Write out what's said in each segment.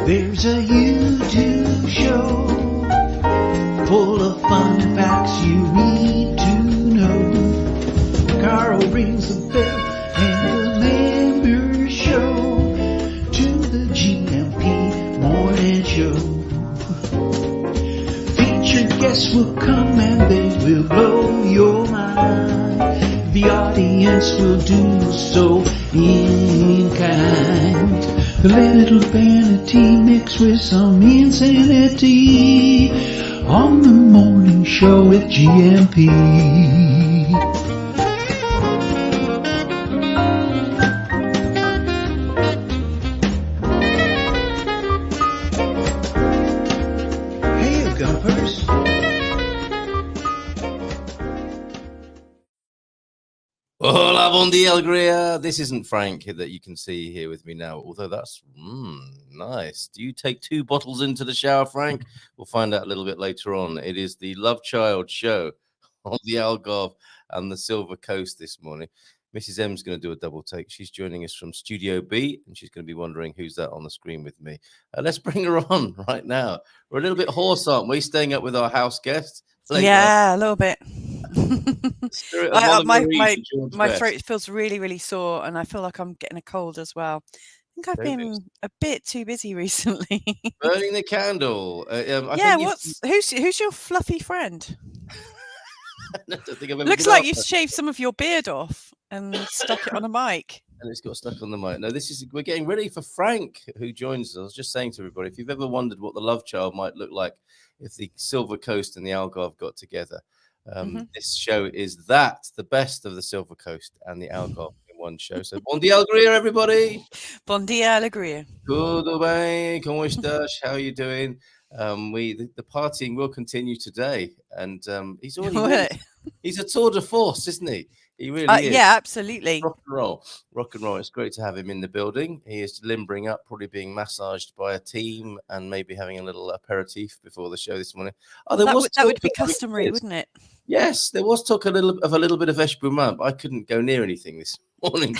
There's a YouTube show full of fun facts you need to know. Carl rings the bell and the members show to the GMP morning show. Featured guests will come and they will blow your mind. The audience will do so in kind. A little vanity mixed with some insanity on the morning show with GMP. Hey, GuMPers. Hola, bon dia, Algarve. This isn't Frank that you can see here with me now, although that's nice. Do you take 2 bottles into the shower, Frank? We'll find out a little bit later on. It is the Love Child show on the Algarve and the Silver Coast this morning. Mrs. M's going to do a double take. She's joining us from Studio B, and she's going to be wondering who's that on the screen with me. Let's bring her on right now. We're a little bit hoarse, aren't we, staying up with our house guest? Yeah, a little bit. My throat feels really, really sore, and I feel like I'm getting a cold as well. I think I've been a bit too busy recently. Burning the candle. Who's your fluffy friend? I don't think I've ever Looks like you've shaved some of your beard off and stuck it on a mic. And it's got stuck on the mic. No, we're getting ready for Frank, who joins us. I was just saying to everybody, if you've ever wondered what the Love Child might look like if the Silver Coast and the Algarve got together, this show is the best of the Silver Coast and the Algarve in one show. So, bon dia, Algarve, everybody. Bon dia, Algarve. Tudo bem? Como estás? How are you doing? The partying will continue today, and he's already he's a tour de force, isn't he? He really is. Yeah, absolutely. Rock and roll. It's great to have him in the building. He is limbering up, probably being massaged by a team, and maybe having a little aperitif before the show this morning. Oh, that would be customary, wouldn't it? Yes, there was talk a little bit of espumant, but I couldn't go near anything this morning.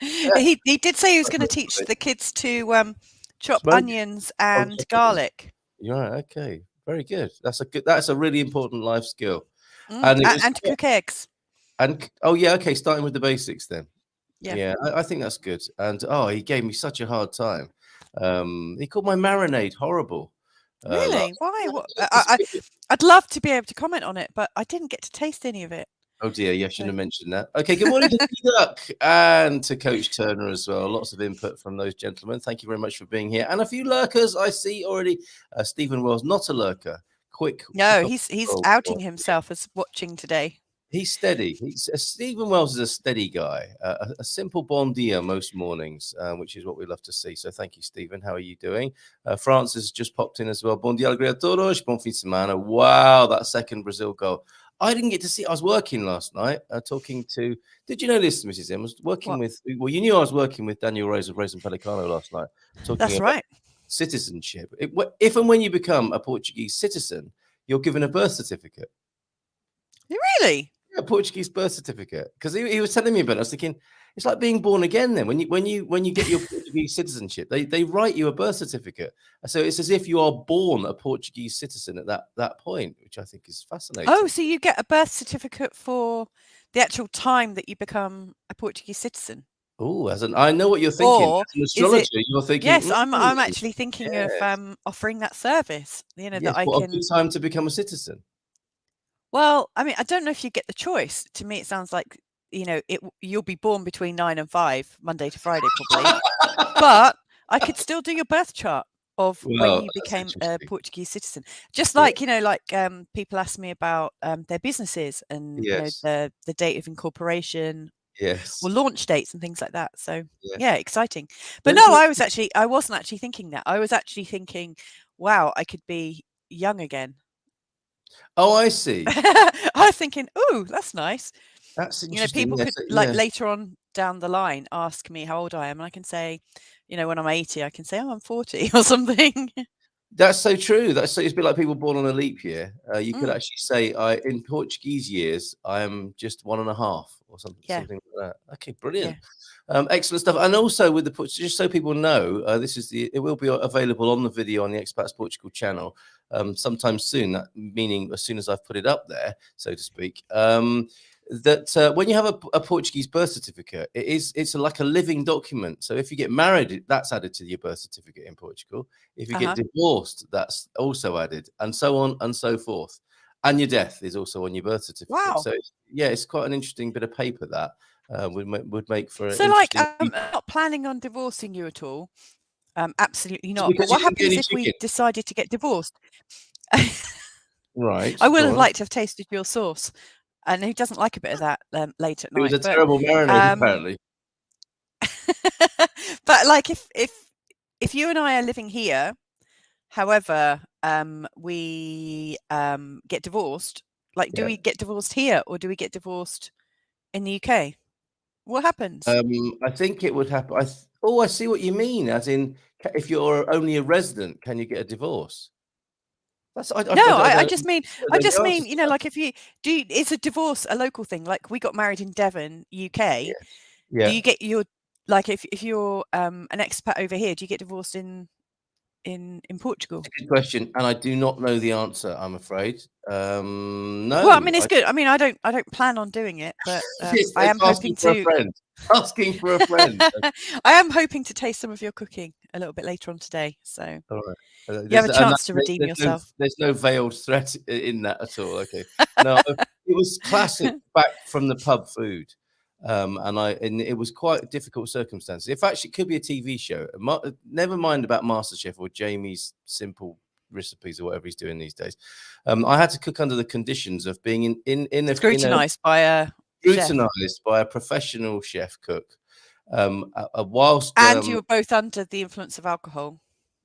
He did say he was going to teach the kids to chop onions and garlic. You're right. Okay, very good. That's a really important life skill. And to cook eggs. And starting with the basics then. Yeah, I think that's good. And he gave me such a hard time. He called my marinade horrible. Really? Why? I'd love to be able to comment on it, but I didn't get to taste any of it. Oh dear, I shouldn't have mentioned that. Okay, good morning to Duck and to Coach Turner as well. Lots of input from those gentlemen. Thank you very much for being here. And a few lurkers I see already. Stephen Wells, not a lurker. No, he's outing himself as watching today. He's steady. Stephen Wells is a steady guy. A simple bon dia most mornings, which is what we love to see. So thank you, Stephen. How are you doing? Francis has just popped in as well. Bon dia, alegria a todos. Bon fin de semana. Wow, that second Brazil goal. I didn't get to see. I was working last night, talking to. Did you know this, Mrs. M? I was working with. Well, you knew I was working with Daniel Rose of Rose and Pelicano last night. That's right. Citizenship. If and when you become a Portuguese citizen, you're given a birth certificate. Really? A Portuguese birth certificate, because he was telling me about it. I was thinking it's like being born again. Then when you get your Portuguese citizenship, they write you a birth certificate, so it's as if you are born a Portuguese citizen at that point, which I think is fascinating. Oh, so you get a birth certificate for the actual time that you become a Portuguese citizen. Oh, I know what you're thinking. Or as an astrologer, you're thinking. Yes, I'm actually thinking of offering that service. That I can. A good time to become a citizen. Well, I mean, I don't know if you get the choice. To me, it sounds like, you'll be born between 9 and 5, Monday to Friday, probably. But I could still do your birth chart of when you became a Portuguese citizen. Just like, people ask me about their businesses and the date of incorporation. Yes. Or launch dates and things like that. So, exciting. But no, I wasn't actually thinking that. I was actually thinking, wow, I could be young again. Oh, I see. I was thinking, oh, that's nice. That's interesting. People could later on down the line ask me how old I am, and I can say, when I'm 80, I can say, oh, I'm 40 or something. That's so true. It's a bit like people born on a leap year. You could actually say, in Portuguese years, I am just 1.5 or something like Okay, brilliant. Yeah. Excellent stuff. And also with the just so people know, it will be available on the video on the Expats Portugal channel sometime soon. That meaning as soon as I've put it up there, so to speak. That when you have a Portuguese birth certificate, it's like a living document. So if you get married, that's added to your birth certificate in Portugal. If you get divorced, that's also added, and so on and so forth. And your death is also on your birth certificate. Wow. So yeah, it's quite an interesting bit of paper that would make for an So, like, interesting. I'm not planning on divorcing you at all. Absolutely not. Because But what you didn't get happens any if we chicken. decided to get divorced? Right. I would go have on. liked to have tasted your sauce. And who doesn't like a bit of that late at It was night? a terrible marinade, apparently. But like, if you and I are living here, however, we get divorced, like, do Yeah. we get divorced here or do we get divorced in the UK? What happens? I think it would happen. I see what you mean. As in, if you're only a resident, can you get a divorce? That's No, I I don't just mean, know the answers you to know, that. like, if you do, is a divorce a local thing? Like, we got married in Devon, UK. Yeah. Do you get your, like, if you're an expat over here, do you get divorced in Portugal? That's a good question, and I do not know the answer, I'm afraid. No. Well, I mean, it's good. I mean, I don't plan on doing it, but It's I am hoping asking for a to. friend. Asking for a friend. I am hoping to taste some of your cooking a little bit later on today. So All right. you have a chance to redeem yourself. There's no veiled threat in that at all. Okay. No, it was classic back from the pub food. And it was quite difficult circumstances. In fact, it could be a TV show. Never mind about MasterChef or Jamie's simple recipes or whatever he's doing these days. I had to cook under the conditions of being Scrutinized by a chef. scrutinized by a professional chef cook. Whilst And you were both under the influence of alcohol.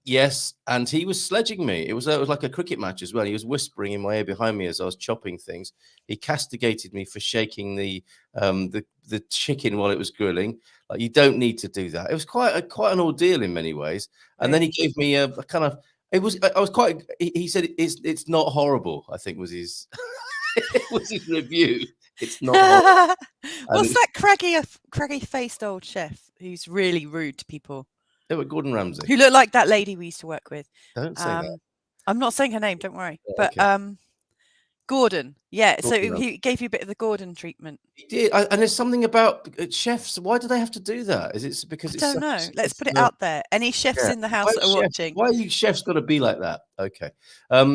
yes, and he was sledging me. It was like a cricket match as well. He was whispering in my ear behind me as I was chopping things. He castigated me for shaking the chicken while it was grilling. Like, you don't need to do that. It was quite an ordeal in many ways. And then he gave me a kind of. It was. I was quite. He said it's not horrible, I think was his. was his review. It's not horrible. What's that craggy faced old chef who's really rude to people? They were Gordon Ramsay. Who looked like that lady we used to work with. Don't say that. I'm not saying her name, don't worry. Yeah, but okay. Gordon. Yeah, Gordon so he gave you a bit of the Gordon treatment. He did. And there's something about chefs. Why do they have to do that? Is it because I it's don't know. Let's put it out there. Any chefs in the house that are watching? Why are you chefs got to be like that? Okay.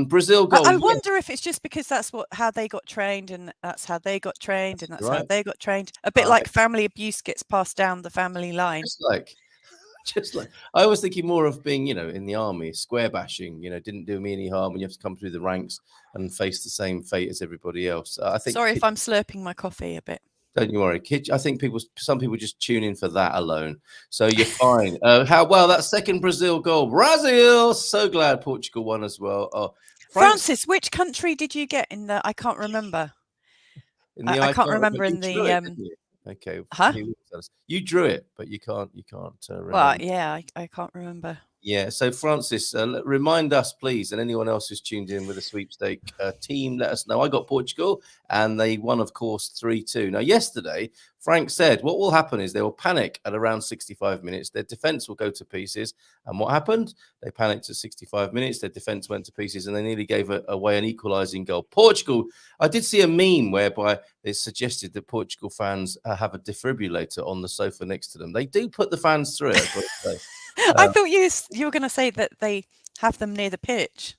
Brazil goal. I wonder if it's just because that's how they got trained, and that's how they got trained, and that's how they got trained. A bit like family abuse gets passed down the family line. Just like I was thinking more of being, in the army, square bashing, didn't do me any harm when you have to come through the ranks and face the same fate as everybody else. I think. Sorry if I'm slurping my coffee a bit. Don't you worry, kid. I think some people just tune in for that alone. So you're fine. That second Brazil goal. Brazil. So glad Portugal won as well. Oh, Francis, which country did you get in the? I can't remember. I can't remember in the. Okay. Huh? You drew it, but you can't. Remember. Well, yeah, I can't remember. Yeah. So Francis, remind us, please, and anyone else who's tuned in with a sweepstake team, let us know. I got Portugal, and they won, of course, 3-2. Now, yesterday, Frank said what will happen is they will panic at around 65 minutes. Their defense will go to pieces. And what happened? They panicked at 65 minutes. Their defense went to pieces, and they nearly gave away an equalizing goal. Portugal, I did see a meme whereby it suggested that Portugal fans have a defibrillator on the sofa next to them. They do put the fans through it. I thought you were going to say that they have them near the pitch.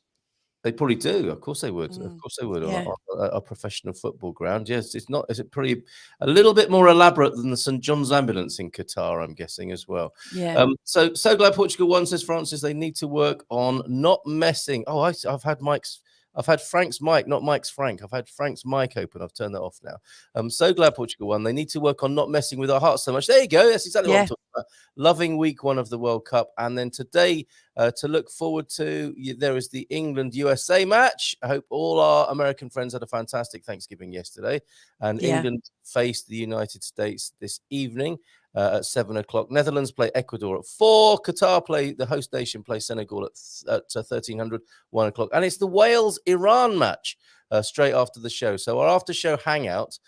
They probably do. Of course they would. Of course they would. Yeah. A professional football ground. Yes, it's not. Is it pretty? A little bit more elaborate than the St. John's ambulance in Qatar, I'm guessing as well. Yeah. So glad Portugal won, says Francis. They need to work on not messing. Oh, I've had Frank's mic, not Mike's Frank. I've had Frank's mic open. I've turned that off now. I'm so glad Portugal won. They need to work on not messing with our hearts so much. There you go. That's exactly what I'm talking about. Loving week one of the World Cup. And then today, to look forward to, there is the England-USA match. I hope all our American friends had a fantastic Thanksgiving yesterday. And England faced the United States this evening. At 7:00. Netherlands play Ecuador at 4. Qatar the host nation play Senegal at 1300, 1:00. And it's the Wales-Iran match straight after the show. So our after show hangout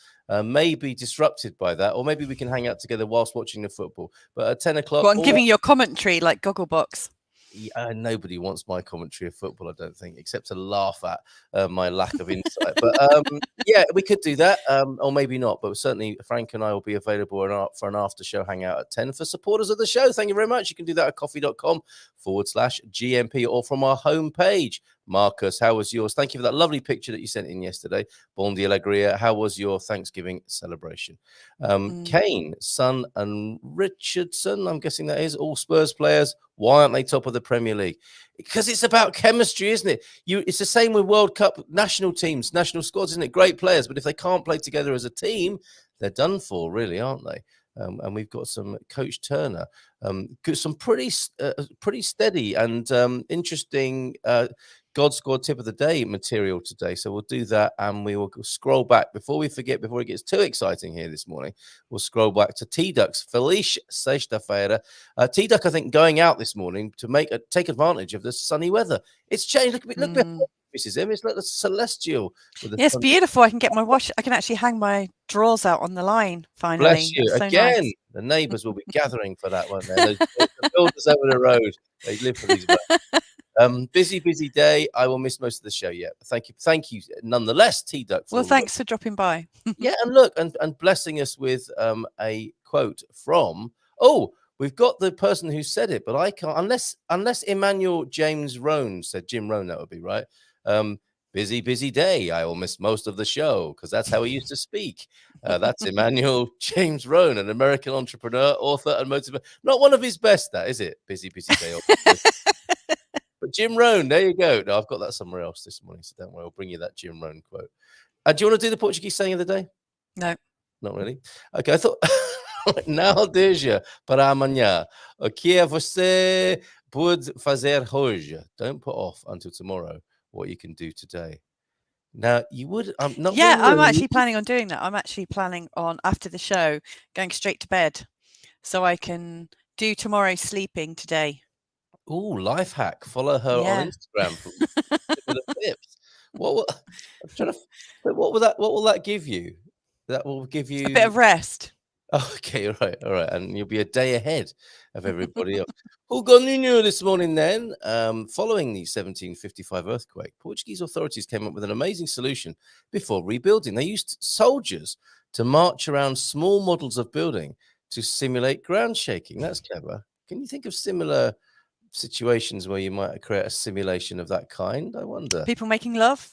may be disrupted by that, or maybe we can hang out together whilst watching the football. But at 10 o'clock, Well, I'm giving your commentary like Gogglebox. Nobody wants my commentary of football, I don't think, except to laugh at my lack of insight. But yeah, we could do that, or maybe not. But certainly, Frank and I will be available for an after show hangout at 10 for supporters of the show. Thank you very much. You can do that at coffee.com/GMP or from our homepage. Marcus, how was yours? Thank you for that lovely picture that you sent in yesterday. Bon dia alegria. How was your Thanksgiving celebration? Kane, Son and Richardson, I'm guessing that is, all Spurs players. Why aren't they top of the Premier League? Because it's about chemistry, isn't it? It's the same with World Cup national teams, national squads, isn't it? Great players, but if they can't play together as a team, they're done for, really, aren't they? And we've got some Coach Turner, some pretty steady and interesting God Squad tip of the day material today. So we'll do that, and we will scroll back before we forget, before it gets too exciting here this morning. We'll scroll back to T-Duck's Feliz Sexta-feira. T-Duck, I think, going out this morning to take advantage of the sunny weather. It's changed. Look at Mrs. M. It's like the celestial. It's beautiful. I can get my wash. I can actually hang my drawers out on the line. Finally, bless you. so Again, nice. The neighbours will be gathering for that, won't they? The builders over the road, they live for these. Busy day. I will miss most of the show. Yeah, thank you, nonetheless, T-Duck. Well, thanks for dropping by. Yeah, and look, and blessing us with a quote from. Oh, we've got the person who said it, but I can't unless Emmanuel James Rohn said Jim Rohn. That would be right. Busy day. I will miss most of the show because that's how he used to speak. That's Emmanuel James Rohn, an American entrepreneur, author, and motivator. Not one of his best, that is it. Busy day. But Jim Rohn, there you go. No, I've got that somewhere else this morning, so don't worry. I'll bring you that Jim Rohn quote. Do you want to do the Portuguese saying of the day? No. Not really? Okay, I thought... Não deixa para amanhã. O que você pode fazer hoje? Don't put off until tomorrow what you can do today. Now, you would... I'm actually planning on doing that. I'm actually planning on, after the show, going straight to bed so I can do tomorrow's sleeping today. Oh, life hack. Follow her on Instagram for similar tips. What will that give you? That will give you a bit of rest. Oh, okay, all right. And you'll be a day ahead of everybody else. Hugo Nuno this morning then, following the 1755 earthquake, Portuguese authorities came up with an amazing solution before rebuilding. They used soldiers to march around small models of building to simulate ground shaking. That's clever. Can you think of similar situations where you might create a simulation of that kind? I wonder. People making love.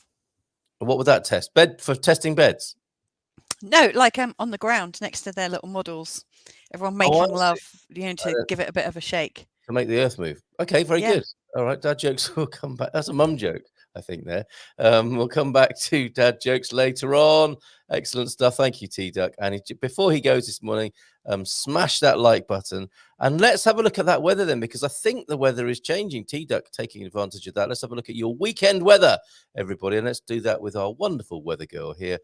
What would that test? Bed for testing beds? No, like on the ground next to their little models. Everyone making love, to give it a bit of a shake. To make the earth move. Okay, very good. All right, dad jokes will come back. That's a mum joke, I think, there. We'll come back to dad jokes later on. Excellent stuff. Thank you, T-Duck. And before he goes this morning, smash that like button. And let's have a look at that weather then, because I think the weather is changing. T-Duck taking advantage of that. Let's have a look at your weekend weather, everybody. And let's do that with our wonderful weather girl here,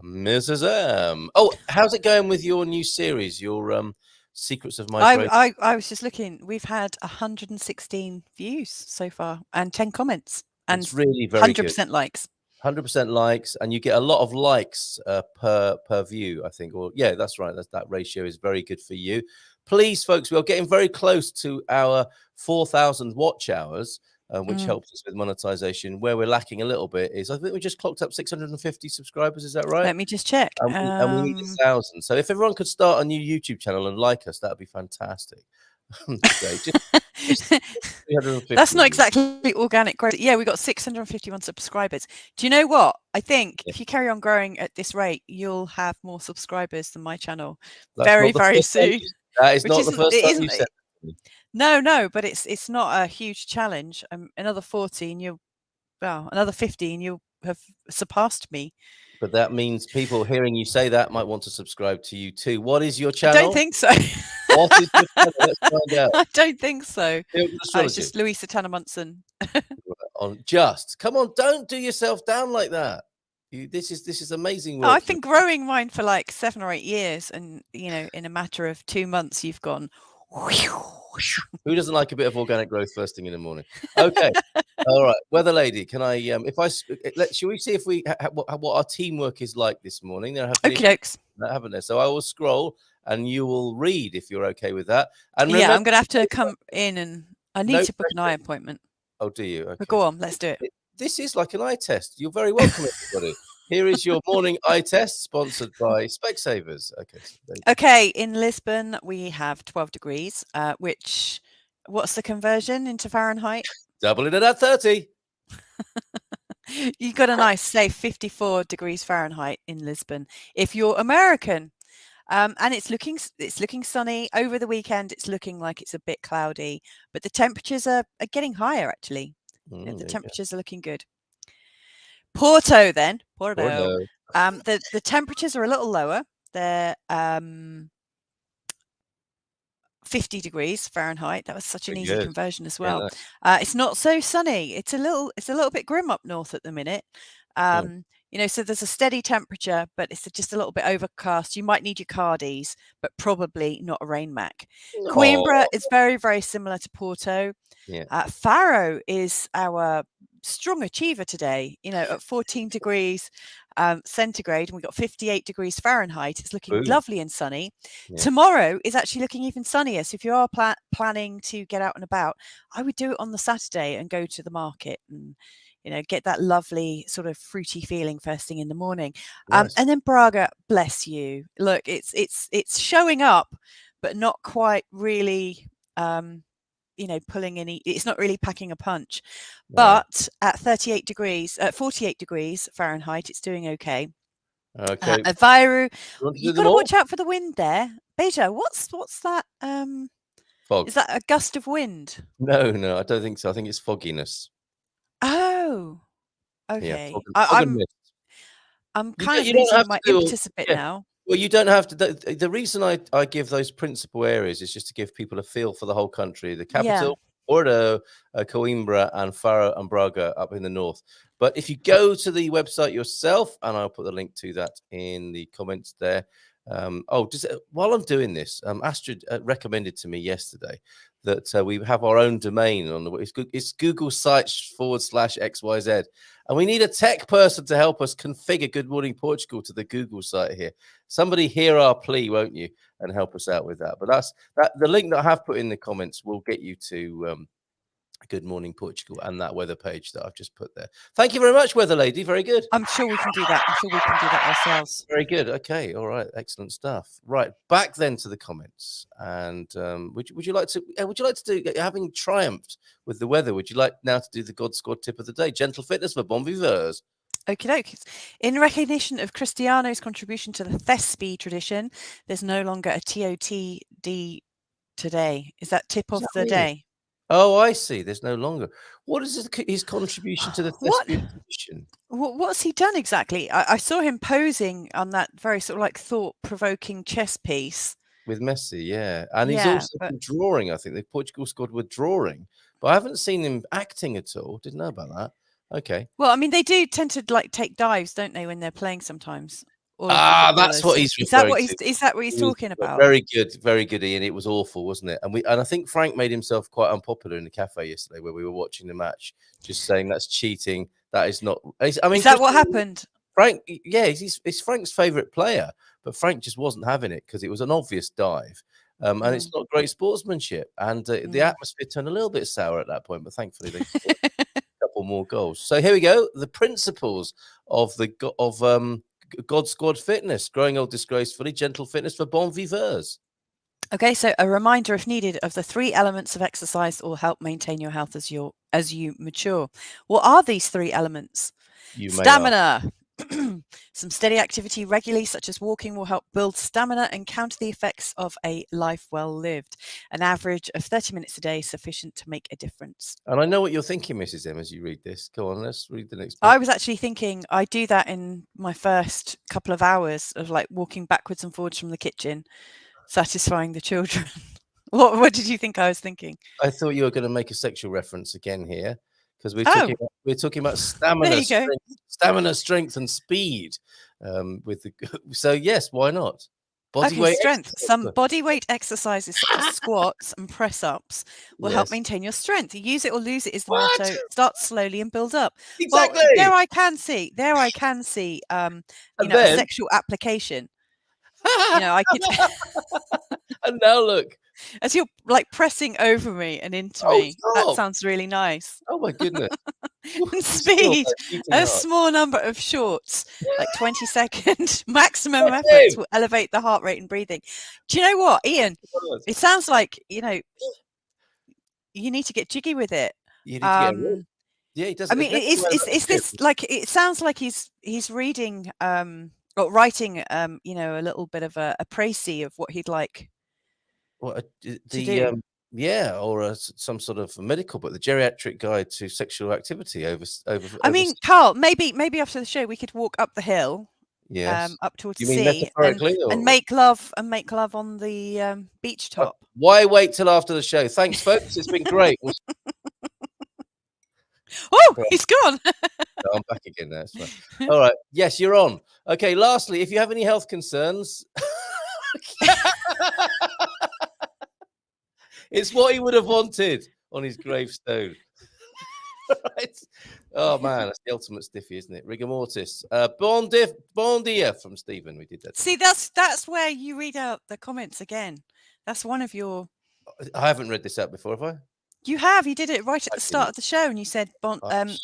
Mrs. M. Oh, how's it going with your new series, your Secrets of Migration? I was just looking. We've had 116 views so far and 10 comments. And it's really very 100% good. likes. 100% likes, and you get a lot of likes per view, I think. Or yeah, that's right. That ratio is very good for you. Please, folks, we are getting very close to our 4,000 watch hours, which helps us with monetization. Where we're lacking a little bit is, I think we just clocked up 650 subscribers. Is that right? Let me just check. And we need 1,000. So if everyone could start a new YouTube channel and like us, that would be fantastic. just That's not exactly organic growth. Yeah, we got 651 subscribers. Do you know what? I think if you carry on growing at this rate, you'll have more subscribers than my channel very soon. That is not the first time you said it. No, but it's not a huge challenge. Another 40 and another 50 and you'll have surpassed me. But that means people hearing you say that might want to subscribe to you too. What is your I channel? don't think so. What is your channel? Let's find out. I don't think so. It's just Louisa Tanner Munson. Come on, don't do yourself down like that. This is amazing work. I've been growing mine for like 7 or 8 years, and in a matter of 2 months, you've gone. Who doesn't like a bit of organic growth first thing in the morning? Okay. All right, weather lady, can I? Shall we see if we what our teamwork is like this morning? There have been Okie dokes. haven't there? So I will scroll, and you will read if you're okay with that. And Yeah, remember, I'm going to have to come in and I need no to book an eye pressure. appointment. Oh, do you? But Okay. go on, let's do it. This is like an eye test. You're very welcome, everybody. Here is your morning eye test, sponsored by Specsavers. Okay. So there you go. Okay, in Lisbon we have 12 degrees, which what's the conversion into Fahrenheit? Double it at 30. You got a nice, say, 54 degrees Fahrenheit in Lisbon. If you're American, and it's looking sunny over the weekend. It's looking like it's a bit cloudy, but the temperatures are getting higher. Actually, the temperatures are looking good. Porto, then Porto. The temperatures are a little lower. They're 50 degrees Fahrenheit. That was such an Very easy good. conversion as Yeah, well. nice. It's not so sunny. It's a little bit grim up north at the minute. So there's a steady temperature, but it's just a little bit overcast. You might need your cardies, but probably not a rain mac. Coimbra is very, very similar to Porto. Yeah. Faro is our strong achiever today, at 14 degrees centigrade, and we've got 58 degrees Fahrenheit. It's looking lovely and sunny. Yeah. Tomorrow is actually looking even sunnier. So if you are planning to get out and about, I would do it on the Saturday and go to the market and get that lovely sort of fruity feeling first thing in the morning. Nice. And then Braga, bless you. Look, it's showing up, but not quite really pulling any. It's not really packing a punch. No. But at 48 degrees, 48 degrees Fahrenheit, it's doing okay. Okay. Viru, you've got to watch out for the wind there. Beja, what's that? Fog. Is that a gust of wind? No, I don't think so. I think it's fogginess. Oh, okay. Yeah, I'm kind of losing my impetus a bit now. Well, you don't have to. The reason I give those principal areas is just to give people a feel for the whole country. The capital, Porto, Coimbra, and Faro and Braga up in the north. But if you go to the website yourself, and I'll put the link to that in the comments there. While I'm doing this, Astrid recommended to me yesterday that we have our own domain on it's Google sites /XYZ. And we need a tech person to help us configure Good Morning Portugal to the Google site here. Somebody hear our plea, won't you, and help us out with that. But that's the link that I have put in the comments will get you to Good Morning Portugal and that weather page that I've just put there. Thank you very much, weather lady. Very good. I'm sure we can do that. Ourselves. Very good. Okay. All right. Excellent stuff. Right. Back then to the comments. And would you like to do, having triumphed with the weather, would you like now to do the God Squad tip of the day? Gentle fitness for bon viveurs. Okie dokie. In recognition of Cristiano's contribution to the Thespi tradition, there's no longer a TOTD today. Is that tip of the day? Oh, I see. There's no longer. What is his contribution to the Thespian tradition? What's he done exactly? I saw him posing on that very sort of like thought-provoking chess piece. With Messi, yeah. And he's also been drawing, I think. The Portugal squad were drawing. But I haven't seen him acting at all. Didn't know about that. Okay. Well, I mean, they do tend to like take dives, don't they, when they're playing sometimes? That's what he's referring to. Is that what he's talking about? Very good, Ian. It was awful, wasn't it? And I think Frank made himself quite unpopular in the cafe yesterday where we were watching the match, just saying that's cheating. That is not. I mean, is that what happened? Frank, yeah, he's Frank's favourite player, but Frank just wasn't having it because it was an obvious dive. And it's not great sportsmanship. And the atmosphere turned a little bit sour at that point, but thankfully they scored a couple more goals. So here we go. The principles of God Squad fitness, growing old disgracefully, gentle fitness for bon viveurs. Okay, so a reminder, if needed, of the 3 elements of exercise that will help maintain your health as you mature. What are these 3 elements? Stamina. Some steady activity regularly, such as walking, will help build stamina and counter the effects of a life well lived. An average of 30 minutes a day is sufficient to make a difference. And I know what you're thinking, Mrs. M, as you read this. Go on, let's read the next bit. I was actually thinking I do that in my first couple of hours of like walking backwards and forwards from the kitchen, satisfying the children. What did you think I was thinking? I thought you were going to make a sexual reference again here. Because we're talking about stamina, strength, and speed. So yes, why not? Body Okay, weight strength. exercise. Some body weight exercises such as squats and press ups will help Yes. maintain your strength. Use it or lose it is the What? motto. Start slowly and build up. Exactly. Well, there I can see, And a then, sexual application. I could, and now look. as you're like pressing over me and into Oh, me, that stop. sounds really nice. Oh my goodness. And Still, speed, beating a heart. small number of shorts, like 20-second maximum That's efforts it. will elevate the heart rate and breathing. Do you know what, Ian? It sounds like, you need to get jiggy with it. You need to get a room. Yeah, he does. I mean, is this like, it sounds like he's reading or writing a little bit of a précis of what he'd like to do. Yeah, or some sort of medical book, the Geriatric Guide to Sexual Activity over. I mean, Carl, maybe after the show we could walk up the hill, yes, up towards you the mean sea, metaphorically, and make love on the beach top. Why wait till after the show? Thanks, folks. It's been great. Oh, he's gone. No, I'm back again now. It's fine. All right. Yes, you're on. Okay. Lastly, if you have any health concerns, it's what he would have wanted on his gravestone. Right. Oh man, that's the ultimate stiffy, isn't it? Rigor mortis. Bon dia from Stephen. We did that. See, that's where you read out the comments again. That's one of your. I haven't read this out before, have I? You have. You did it right at the start of the show, and you said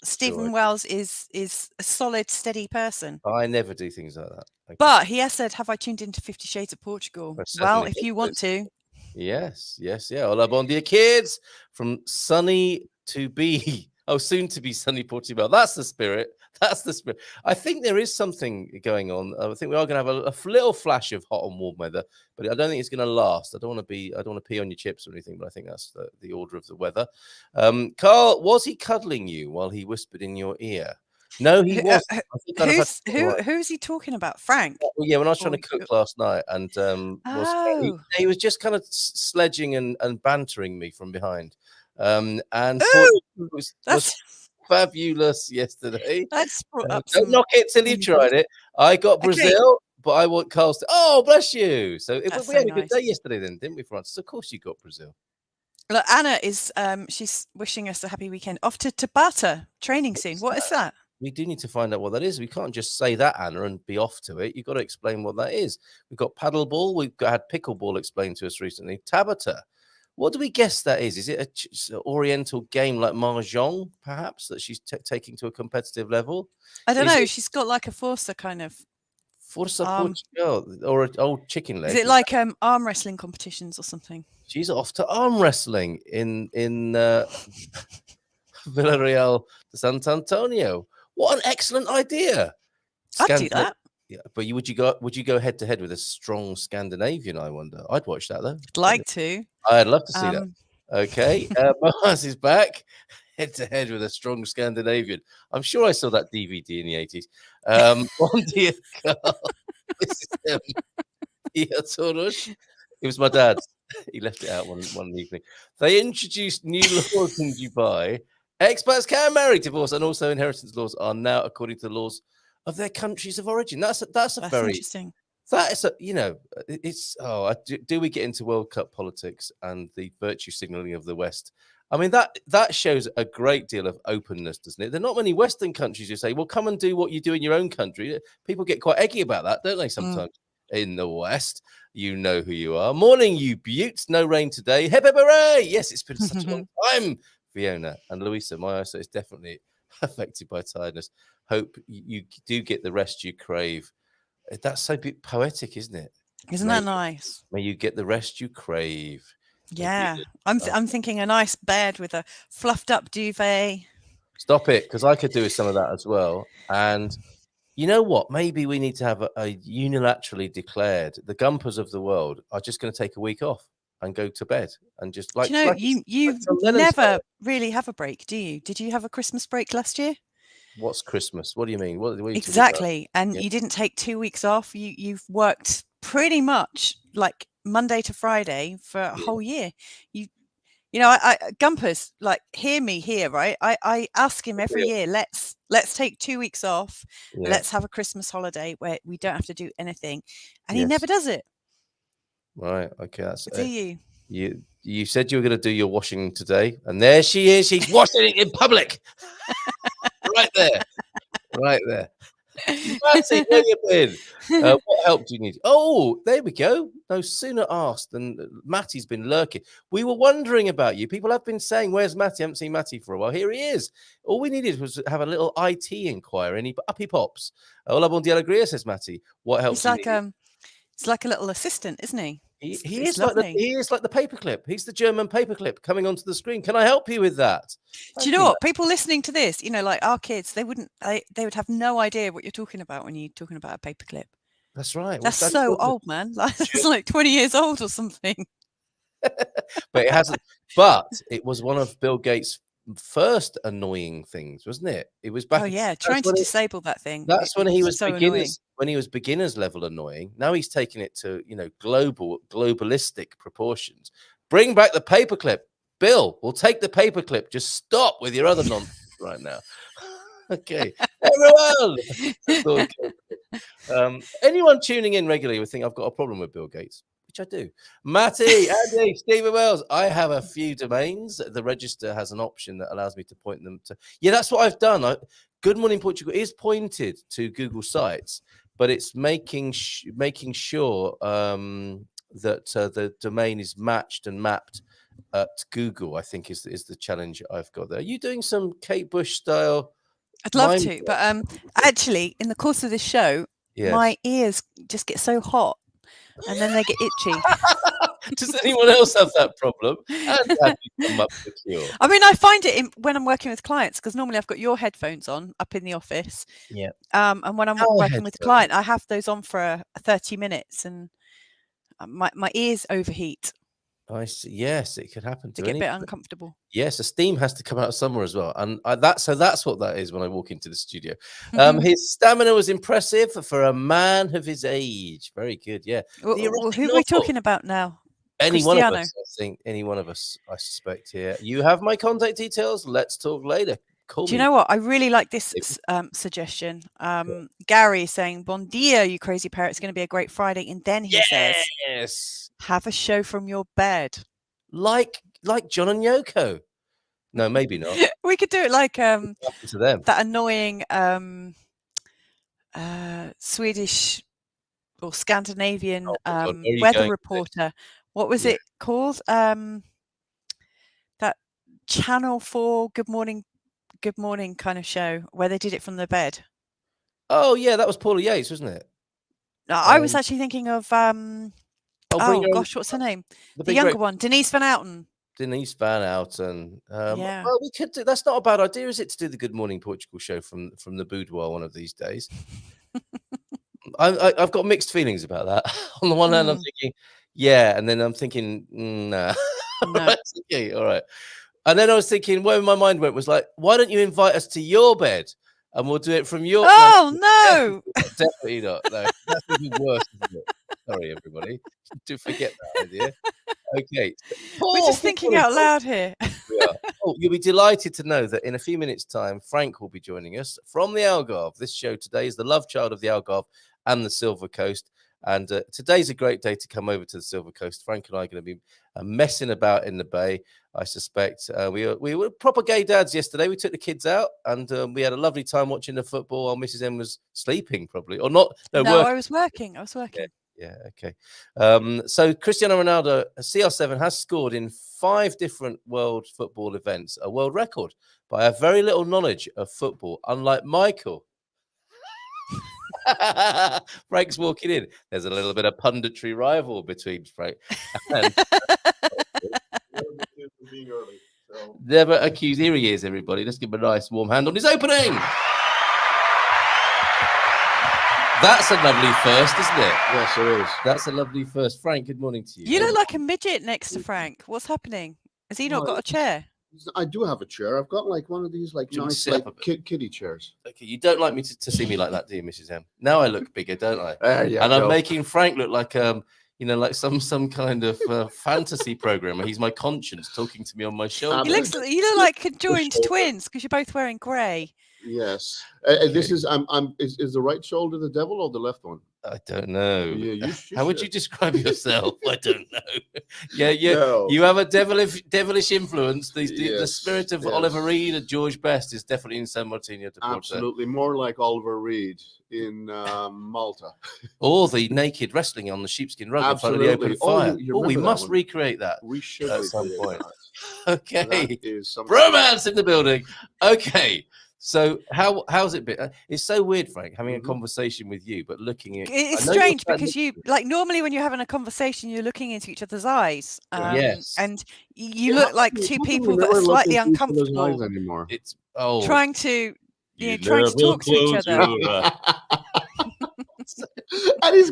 Stephen sure Wells is a solid, steady person. I never do things like that. Okay. But he has said, "Have I tuned into 50 Shades of Portugal?" Well, if you want to. Yes. Yeah. Hola, bon dia, kids. From sunny to be. Oh, soon to be sunny Portugal. That's the spirit. That's the spirit. I think there is something going on. I think we are going to have a little flash of hot and warm weather, but I don't think it's going to last. I don't want to pee on your chips or anything, but I think that's the order of the weather. Carl, was he cuddling you while he whispered in your ear? No, he wasn't. Who's he talking about? Frank? Well, yeah, when I was trying to cook last night, and he was just kind of sledging and bantering me from behind. And was fabulous yesterday. Don't knock it till you've tried it. I got Brazil, but I want Carl's. Oh, bless you! So we had a good day yesterday, then, didn't we, Francis? Of course, you got Brazil. Look, Anna is she's wishing us a happy weekend. Off to Tabata training soon. What is that? We do need to find out what that is. We can't just say that, Anna, and be off to it. You've got to explain what that is. We've got paddleball. We've had pickleball explained to us recently. Tabata. What do we guess that is? Is it an Oriental game like Mahjong, perhaps, that she's taking to a competitive level? I don't know. She's got like a Forza kind of. Forza Portugal, or an old chicken leg. Is it like arm wrestling competitions or something? She's off to arm wrestling in Villarreal de Sant Antonio. What an excellent idea! I'd do that. Yeah, but would you go head to head with a strong Scandinavian? I wonder. I'd watch that though. I'd like to. I'd love to see that. Okay, Mars is back, head to head with a strong Scandinavian. I'm sure I saw that DVD in the 80s. Bon dia, Carl. This is him. It was my dad's. He left it out one evening. They introduced new laws in Dubai. Expats can marry, divorce, and also inheritance laws are now according to the laws of their countries of origin. That's very interesting. That is it's do we get into World Cup politics and the virtue signaling of the West? I mean, that shows a great deal of openness, doesn't it? There are not many Western countries who say, well, come and do what you do in your own country. People get quite eggy about that, don't they, sometimes? In the West, you know who you are. Morning, you beauts. No rain today. Hip, hip, hooray! Yes, it's been such a long time, Fiona and Louisa. My eyesight is definitely affected by tiredness. Hope you do get the rest you crave. That's so poetic, isn't it? Isn't that nice? May you get the rest you crave. Yeah, I'm thinking a nice bed with a fluffed up duvet. Stop it, because I could do with some of that as well. And you know what? Maybe we need to have a unilaterally declared. The GuMPers of the world are just going to take a week off and go to bed and just like. You never really have a break, do you? Did you have a Christmas break last year? What's Christmas? What do you mean? What exactly? And you didn't take 2 weeks off. You've worked pretty much like Monday to Friday for a whole year. I GuMPers, like, hear me here, right? I ask him every year, let's take 2 weeks off. Let's have a Christmas holiday where we don't have to do anything. And he never does it. Right. Okay. That's Do you? You said you were going to do your washing today, and there she is. She's washing it in public. Right there. Right there. Matty, where you been? What help do you need? Oh, there we go. No sooner asked than Matty's been lurking. We were wondering about you. People have been saying, "Where's Matty?" I haven't seen Matty for a while. Here he is. All we needed was have a little IT inquiry, and up he pops. Hola, bon dia, alegría, says Matty. What help do you need? It's like a little assistant, isn't he? He It's is like lovely. he is like the paperclip. He's the German paperclip coming onto the screen. Can I help you with that? Do you know what? People listening to this, like our kids, they would have no idea what you're talking about when you're talking about a paperclip. That's right. That's so old, man. Like, it's like 20 years old or something. But it hasn't. But it was one of Bill Gates' first annoying things, wasn't it? It was back. Oh yeah, trying to disable that thing. That's when he was so beginners. annoying. When he was beginners level annoying. Now he's taking it to globalistic proportions. Bring back the paperclip, Bill. We'll take the paperclip. Just stop with your other nonsense right now. Okay, everyone. Anyone tuning in regularly would think I've got a problem with Bill Gates, which I do. Matty, Andy, Stephen Wells. I have a few domains. The register has an option that allows me to point them to. Yeah, that's what I've done. Good Morning Portugal is pointed to Google Sites, but it's making sure that the domain is matched and mapped at Google. I think is the challenge I've got there. Are you doing some Kate Bush style? I'd love to, but actually, in the course of this show, my ears just get so hot, and then they get itchy. Does anyone else have that problem? And have you come up with a cure? I mean, I find it when I'm working with clients, because normally I've got your headphones on up in the office. Yeah. And when I'm working with a client, I have those on for 30 minutes, and my ears overheat. I see. Yes, it could happen to get a bit uncomfortable. Yes, the steam has to come out somewhere as well, and so that's what that is when I walk into the studio. His stamina was impressive for a man of his age. Very good. Yeah. Well, who are we talking about now? Any one of us, I think. Any one of us, I suspect. Here, you have my contact details. Let's talk later. Do you know what? I really like this suggestion. Gary is saying, "Bon dia, you crazy parrot. It's going to be a great Friday." And then he says, "Have a show from your bed." Like John and Yoko. No, maybe not. We could do it like to them. That annoying Swedish or Scandinavian weather reporter. What was it called? That Channel 4 Good Morning kind of show where they did it from the bed. Oh yeah, that was Paula Yates, wasn't it? No, I was actually thinking of what's her name? The younger one, Denise Van Outen. Well, we could do. That's not a bad idea, is it, to do the Good Morning Portugal show from the boudoir one of these days? I've got mixed feelings about that. On the one hand, I'm thinking, yeah, and then I'm thinking, nah. No. Okay, all right. And then I was thinking, where my mind went was like, why don't you invite us to your bed and we'll do it from your? Oh no, definitely not. No, that's even worse, isn't it? Sorry, everybody. Do forget that idea. Okay, we're just thinking out loud here. Oh, you'll be delighted to know that in a few minutes' time, Frank will be joining us from the Algarve. This show today is the love child of the Algarve and the Silver Coast. And today's a great day to come over to the Silver Coast. Frank and I are going to be messing about in the bay, I suspect. We were proper gay dads yesterday. We took the kids out and we had a lovely time watching the football while Mrs. M was sleeping, probably. Or not. No, I was working. Yeah, okay. So Cristiano Ronaldo, CR7, has scored in 5 different world football events, a world record. But I have very little knowledge of football, unlike Michael. Frank's walking in. There's a little bit of punditry rival between Frank and never accused. Here he is, everybody. Let's give him a nice warm hand on his opening. That's a lovely first, isn't it? Yes, it is. That's a lovely first. Frank, good morning to you. You look like a midget next to Frank. What's happening? Has he not got a chair? I do have a chair. I've got like one of these like nice like kiddie chairs. Okay, you don't like me to see me like that, do you, Mrs. M? Now I look bigger, don't I? Yeah, and I'm making Frank look like like some kind of fantasy programmer. He's my conscience talking to me on my shoulder. You look like conjoined twins because you're both wearing grey. Yes. This is is the right shoulder the devil or the left one? I don't know. Yeah, you How would you should. describe yourself? I don't know. Yeah, No. you have a devilish influence. The Yes, spirit of yes. Oliver Reed and George Best is definitely in San Martino de Porto. Absolutely, more like Oliver Reed in Malta. Or the naked wrestling on the sheepskin rug in front of the open Absolutely. fire. You Oh, we remember that must one? recreate that We should at some recreate point. that. Okay. That is something. Bromance in the building. Okay. So how's it been? It's so weird, Frank, having a conversation with you, but looking at It's strange because you like normally when you're having a conversation, you're looking into each other's eyes. Yes. And you look like two people that are never slightly look into each other's uncomfortable, eyes anymore. It's trying to trying to talk to each other. And he's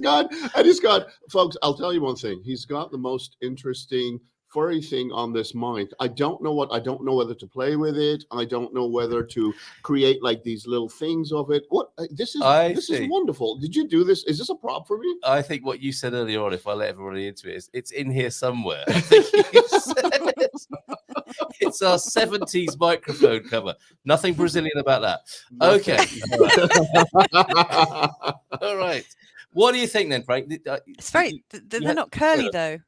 got, folks, I'll tell you one thing. He's got the most interesting furry thing on this mic. I don't know whether to play with it. I don't know whether to create like these little things of it. What this is wonderful. Did you do this? Is this a prop for me? I think what you said earlier on, if I let everybody into it, is it's in here somewhere. I think you said it's our 70s microphone cover. Nothing Brazilian about that. Okay. All right. What do you think then, Frank? It's very. They're not curly though.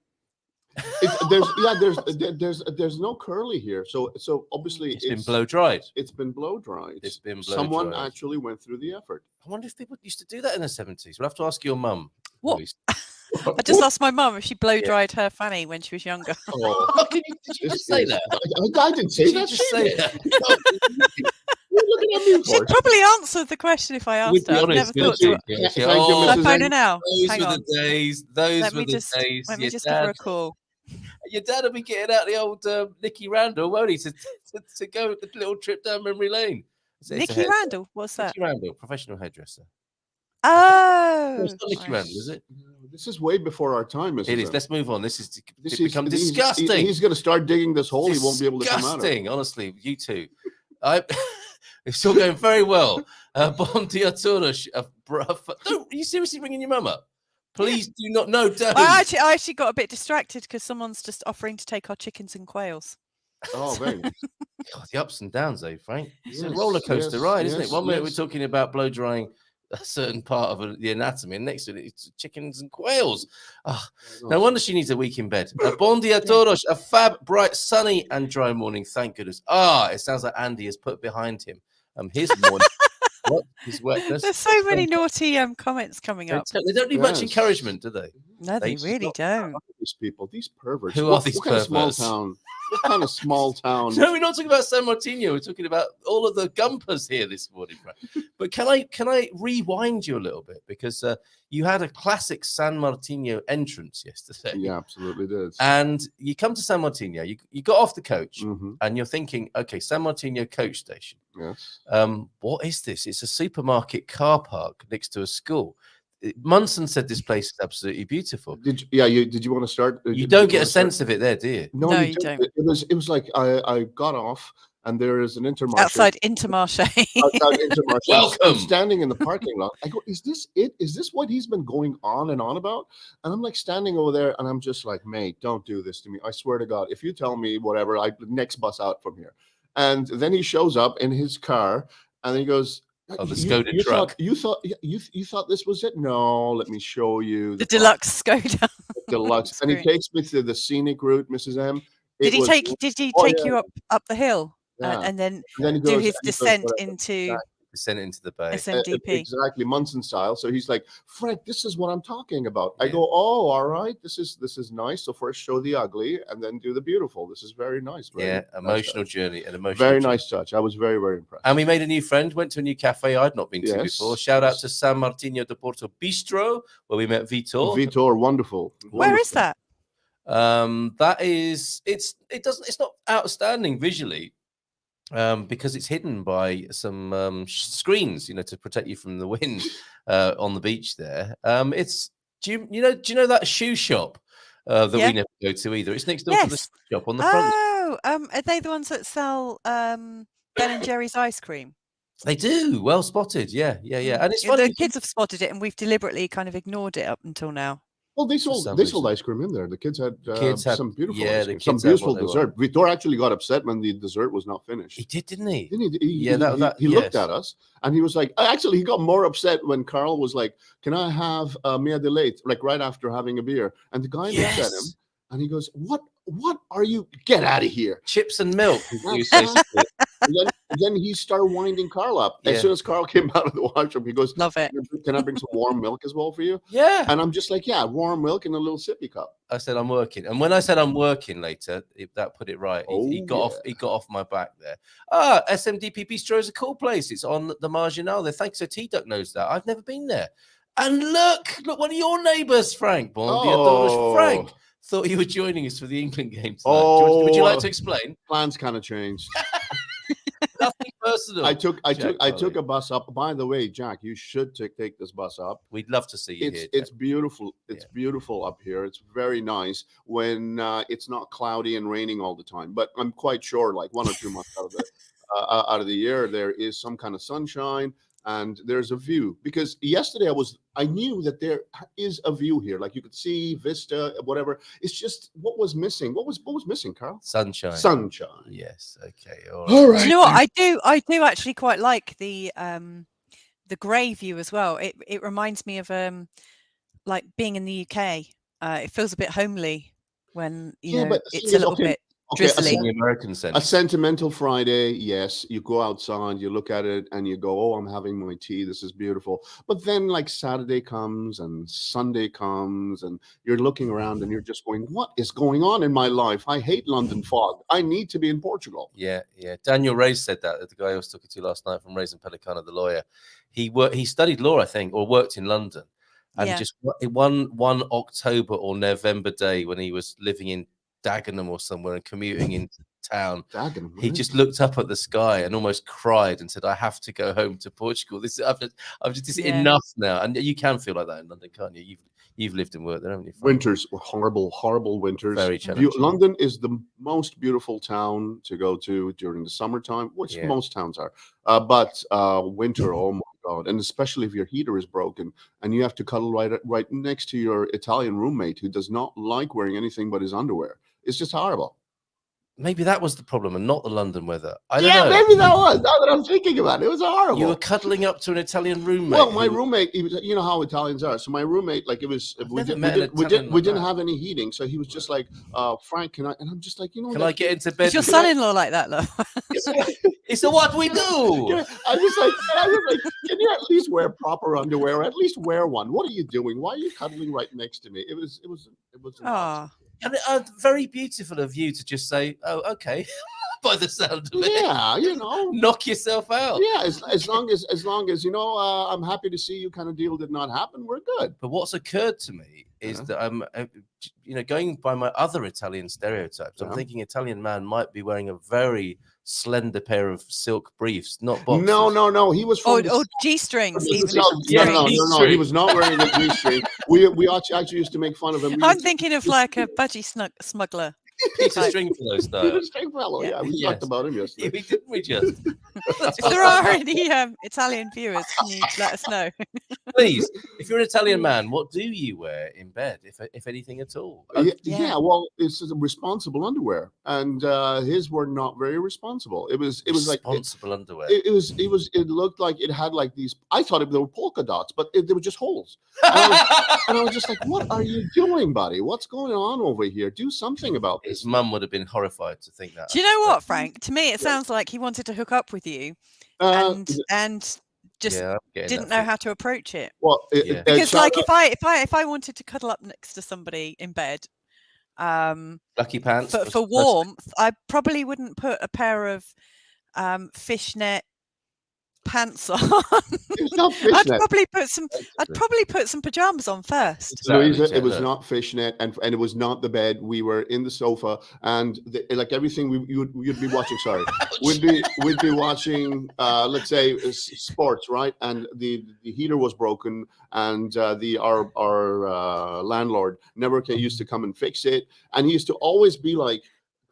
There's no curly here, so obviously it's been blow dried. It's been blow dried. It's been blow Someone dried. actually went through the effort. I wonder if people used to do that in the 70s. We'll have to ask your mum. What? I just asked my mum if she blow dried her fanny when she was younger. Oh, did you just say that? I didn't say that. Just say that. Looking at me for? She'd probably answer the question if I asked her. I've never thought to. Should I phone her now? Those Hang were on. the days. Those Let were me the just days. let me just give her a call. Your dad will be getting out the old Nicky Randall, won't he, to go with the little trip down memory lane. Nicky Randall? What's that? Nicky Randall, professional hairdresser. Oh, it's not Nicky Randall, is it? This is way before our time, isn't it? It is. Let's move on. This is become disgusting. He's going to start digging this hole. He won't be able to come out of it. Disgusting, honestly. You two. It's all going very well. Bon dia todos. Are you seriously ringing your mum up? Please do not. No, don't. I actually got a bit distracted because someone's just offering to take our chickens and quails. Oh, very nice. God, the ups and downs, though, Frank. It's a roller coaster ride, isn't it? One minute we're talking about blow drying a certain part of the anatomy, and next to it, it's chickens and quails. Oh, no wonder she needs a week in bed. Bon dia todos, a fab, bright, sunny, and dry morning. Thank goodness. It sounds like Andy has put behind him his morning. What? His wetness. There's so many naughty comments coming up. They don't need much encouragement, do they? No, they really don't. These people, these perverts. Who are these perverts? Kind of small town? What kind of small town? No, we're not talking about San Martino. We're talking about all of the GuMPers here this morning, Frank. But can I rewind you a little bit, because you had a classic San Martino entrance yesterday. Yeah, absolutely did. And you come to San Martino. You got off the coach, and you're thinking, okay, San Martino coach station. Yes. What is this? It's a supermarket car park next to a school. Munson said this place is absolutely beautiful. Did you want to start? You don't get a sense of it there, do you? No, you don't. It was like I got off, and there is an Intermarché. Outside Intermarché. Welcome. I'm standing in the parking lot. I go, is this it? Is this what he's been going on and on about? And I'm like standing over there, and I'm just like, mate, don't do this to me. I swear to God, if you tell me whatever, next bus out from here. And then he shows up in his car, and he goes, "Oh, the Skoda truck." You thought this was it? No, let me show you the deluxe Skoda. Deluxe, and he takes me to the scenic route, Mrs. M. Did he take you up the hill and then do his descent into? Sent into the bay. SNDP. Exactly, Munson style. So he's like, Frank, this is what I'm talking about. I go, oh, all right, this is nice. So first show the ugly and then do the beautiful. This is very nice. Emotional journey and emotional. Very nice touch. I was very, very impressed. And we made a new friend, went to a new cafe I'd not been to before. Shout out to San Martino de Porto Bistro, where we met Vitor. Vitor, wonderful. Where is that? That is, it's not outstanding visually. Because it's hidden by some screens, to protect you from the wind on the beach there. Do you know that shoe shop that we never go to either? It's next door to the shop on the front. Oh, are they the ones that sell Ben and Jerry's ice cream? They do. Well spotted. Yeah. And it's funny. The kids have spotted it, and we've deliberately kind of ignored it up until now. Well, they some sold reason. ice cream in there. The kids had, Kids had some beautiful yeah, ice the cream, some kids had what beautiful they dessert. Vitor actually got upset when the dessert was not finished. He did, didn't he? Didn't he? Yeah, He looked yes. at us and he was like, actually, he got more upset when Carl was like, "Can I have Mia de Late?" Like right after having a beer, and the guy looks at him Yes. and he goes, "What are you? Get out of here!" Chips and milk. That's basically. And then he started winding Carl up. As Yeah. soon as Carl came out of the washroom, he goes, Love it. "Can I bring some warm milk as well for you?" Yeah. And I'm just like, "Yeah, warm milk in a little sippy cup." I said I'm working, and when I said I'm working later, that put it right. He Oh, got off. He got off my back there. SMDP Bistro is a cool place. It's on the Marginal there. Thanks. So T-Duck knows that. I've never been there. And look, one of your neighbours, Frank. Bon dia, Frank. Thought you were joining us for the England game tonight. Would you like to explain? Plans kind of changed. Nothing personal. I took a bus up. By the way, Jack, you should take this bus up. We'd love to see you here. It's beautiful. It's beautiful up here. It's very nice when it's not cloudy and raining all the time. But I'm quite sure, like 1 or 2 months out of the year, there is some kind of sunshine. And there's a view, because yesterday I knew that there is a view here, like you could see vista, whatever. It's just what was missing. What was missing, Carl? Sunshine. Yes. Okay. All right. Do you know what I do actually quite like the grey view as well. It reminds me of like being in the UK. It feels a bit homely when but it's a little bit. Okay, the American sense. A sentimental Friday, yes. You go outside, you look at it, and you go, "Oh, I'm having my tea. This is beautiful." But then, like Saturday comes and Sunday comes, and you're looking around, and you're just going, "What is going on in my life? I hate London fog. I need to be in Portugal." Yeah. Daniel Reyes said that. The guy I was talking to last night from Reyes and Pelicano, the lawyer. He studied law, I think, or worked in London, and just one October or November day when he was living in Dagenham or somewhere and commuting into town, he just looked up at the sky and almost cried and said, "I have to go home to Portugal. I've just enough now." And you can feel like that in London, can't you? You've lived and worked there, haven't you? Winters were horrible winters. Very challenging. London is the most beautiful town to go to during the summertime, which most towns are. But winter, oh my God. And especially if your heater is broken and you have to cuddle right next to your Italian roommate who does not like wearing anything but his underwear. It's just horrible. Maybe that was the problem and not the London weather. I don't know. Maybe that was. Now that I'm thinking about it, it was horrible. You were cuddling up to an Italian roommate. Well, my roommate, he was, you know how Italians are. So my roommate, like, it was, we didn't have any heating. So he was just like, "Frank, can I?" And I'm just like, can I get into bed? Is your son-in-law like that, though? It's what we do. I was like, "Can you at least wear proper underwear? Or at least wear one. What are you doing? Why are you cuddling right next to me?" It was. And very beautiful of you to just say, "Oh, okay," by the sound of it. Yeah, knock yourself out. Yeah, as long as I'm happy to see you. Kind of deal did not happen. We're good. But what's occurred to me is that I'm, going by my other Italian stereotypes. I'm thinking Italian man might be wearing a very slender pair of silk briefs, not boxers. No. He was from G-strings. No. He was not wearing a G-string. We actually used to make fun of him. I'm thinking of like a budgie smuggler. Peter Stringfellow style. Peter Stringfellow, yeah. We talked about him yesterday. Didn't we just? If there are any Italian viewers, can you let us know? Please, if you're an Italian man, what do you wear in bed, if anything at all? Well, it's responsible underwear, and his were not very responsible. It was like responsible underwear. It looked like it had like these. I thought they were polka dots, but they were just holes. And I was just like, "What are you doing, buddy? What's going on over here? Do something about this." His mum would have been horrified to think that. Do you know what, Frank? To me, it sounds like he wanted to hook up with you, and just didn't know how to approach it. Well, because like if I wanted to cuddle up next to somebody in bed, lucky pants for warmth, I probably wouldn't put a pair of fishnet pants on. I'd probably put some pajamas on first. Louisa, it was not fishnet, and it was not the bed. We were in the sofa, and like everything you'd be watching. Sorry, we'd be watching. Let's say sports, right? And the heater was broken, and our landlord never used to come and fix it, and he used to always be like,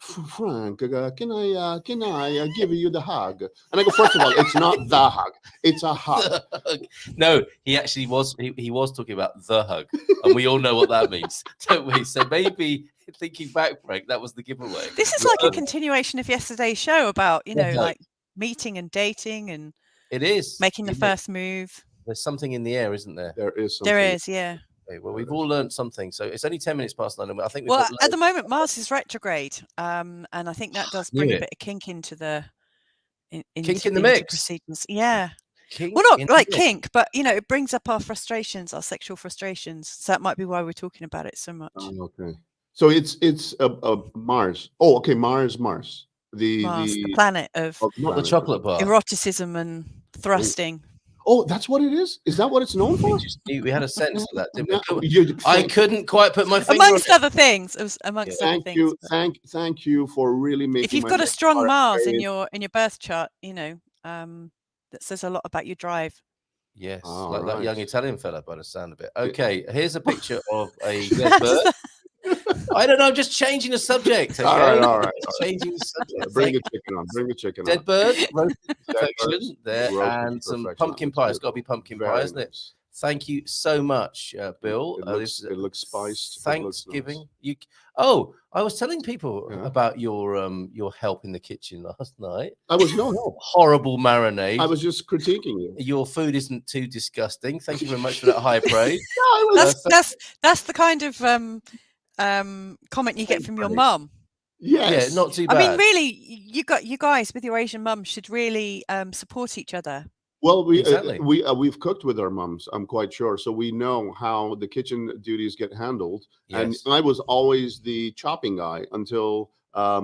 Frank, can I give you the hug? And I go, first of all, it's not the hug, it's a hug. No, he actually was. He was talking about the hug, and we all know what that means, don't we? So maybe thinking back, Frank, that was the giveaway. This is like a continuation of yesterday's show about, you know, Yeah. like meeting and dating and It is making the It is. first move. There's something in the air, isn't there? There is something. There is, yeah. Okay, well, we've all learned something. So it's only 10 minutes past 9. And I think we've Well, got at the moment, Mars is retrograde, and I think that does bring Knew a it. bit of kink into the Kink into, in the into mix. proceedings. Yeah. Kink Well, in not like the mix. kink, but you know, it brings up our frustrations, our sexual frustrations. So that might be why we're talking about it so much. Oh, okay. So it's Mars. Oh, okay. Mars. Mars, the planet of Not the chocolate bar. eroticism and thrusting. Oh, that's what it is? Is that what it's known for? We had a sense of that, didn't we? You- I couldn't quite put my finger Amongst on it. other things. It was amongst other Thank things. you, but thank you for really making. if you've my got a next strong part Mars very- in your birth chart, you know, that says a lot about your drive. Yes, All like that young right. Italian fella by the sound of it. Okay, here's a picture of a dead bird. I don't know, I'm just changing the subject. Okay? All right. Changing the subject. Bring the chicken on. Bring the chicken Dead on. bird, roasted to Dead perfection birds, there, roasted to and some perfection. pumpkin It's pie. It's got to be beautiful. pumpkin Very pie, isn't it? nice. Thank you so much, Bill. It looks spiced. It looks Thanksgiving. nice. I was telling people Yeah. about your help in the kitchen last night. I was no help. Horrible marinade. I was just critiquing you. Your food isn't too disgusting. Thank you very much for that high praise. That's the kind of comment you get from your funny. mum. Yes. Yeah, not too bad. I mean, really, you guys with your Asian mum should really support each other. Well, Exactly. we've cooked with our mums, I'm quite sure, so we know how the kitchen duties get handled. And Yes. I was always the chopping guy until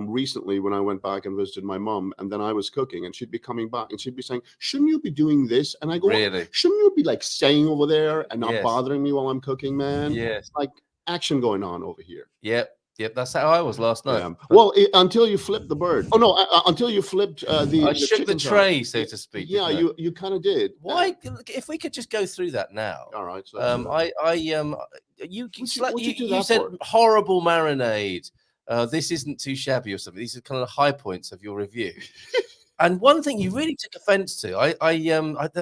recently when I went back and visited my mum, and then I was cooking, and she'd be coming back and she'd be saying, "Shouldn't you be doing this?" And I go, Really? "Shouldn't you be like staying over there and not Yes. bothering me while I'm cooking, man?" Yes. Like action going on over here. Yep. That's how I was last night. Yeah. Well, until you flipped the bird. Oh no, until you flipped the. I shook the chicken tray, top. so to speak. Yeah, didn't I? you kind of did. Why? If we could just go through that now. All right. So You what'd you do you that said for? horrible marinade. This isn't too shabby or something. These are kind of high points of your review. And one thing you really took offense to,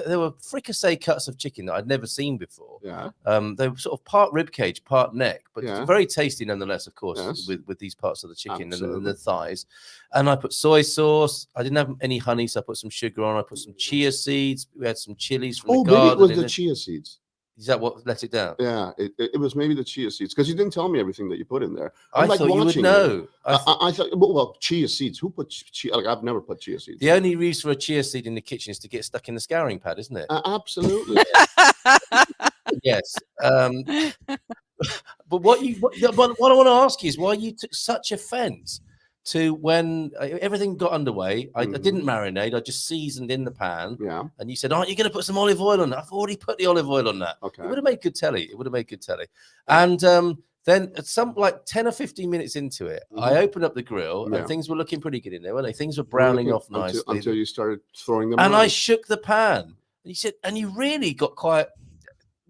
there were fricassee cuts of chicken that I'd never seen before. Yeah. They were sort of part rib cage, part neck, but Yeah. very tasty nonetheless, of course, Yes. with these parts of the chicken and Absolutely. the thighs. And I put soy sauce. I didn't have any honey, so I put some sugar on. I put some chia seeds. We had some chilies from Oh, the maybe garden. it was in the it. chia seeds. Is that what let it down? Yeah, it was maybe the chia seeds because you didn't tell me everything that you put in there. I I'm like thought you would watching know. I thought, well, chia seeds. Who put chia? Like I've never put chia seeds. The only use for a chia seed in the kitchen is to get stuck in the scouring pad, isn't it? Absolutely. Yes. But what I want to ask you is why you took such offense to when everything got underway. I didn't marinate. I just seasoned in the pan. Yeah. And you said, "Aren't you going to put some olive oil on that?" I've already put the olive oil on that. Okay. It would have made good telly. It would have made good telly. And then at some like 10 or 15 minutes into it, I opened up the grill Yeah. and things were looking pretty good in there, weren't they? Things were browning off nicely. Until you started throwing them. And around. I shook the pan. And he said, and you really got quite,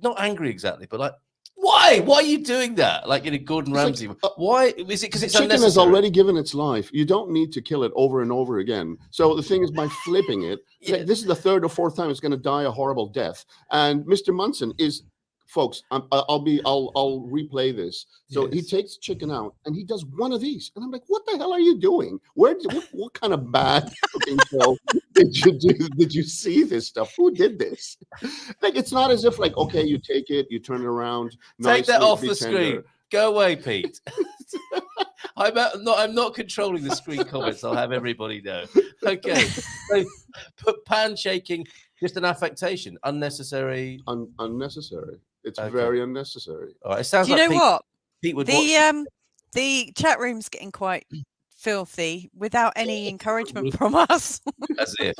not angry exactly, but like, why? Why are you doing that? Like in a Gordon It's like, Ramsay. Why? Is it because it's chicken has unnecessary? already given its life. You don't need to kill it over and over again. So the thing is, by flipping it, Yeah. this is the third or fourth time it's going to die a horrible death. And Mr. Munson is, folks, I'll replay this. So he Yes. takes the chicken out and he does one of these, and I'm like, what the hell are you doing? What kind of bad cooking show did you do? Did you see this stuff? Who did this? Like, it's not as if like, okay, you take it, you turn it around, Take that nicely, off be the tender. screen. Go away, Pete. I'm not controlling the screen comments. I'll have everybody know. Okay. So, but pan shaking, just an affectation, unnecessary. Unnecessary. It's Okay. very unnecessary. All right. It sounds Do you like know Pete, what? Pete would watch. The chat room's getting quite filthy without any encouragement from us. As if.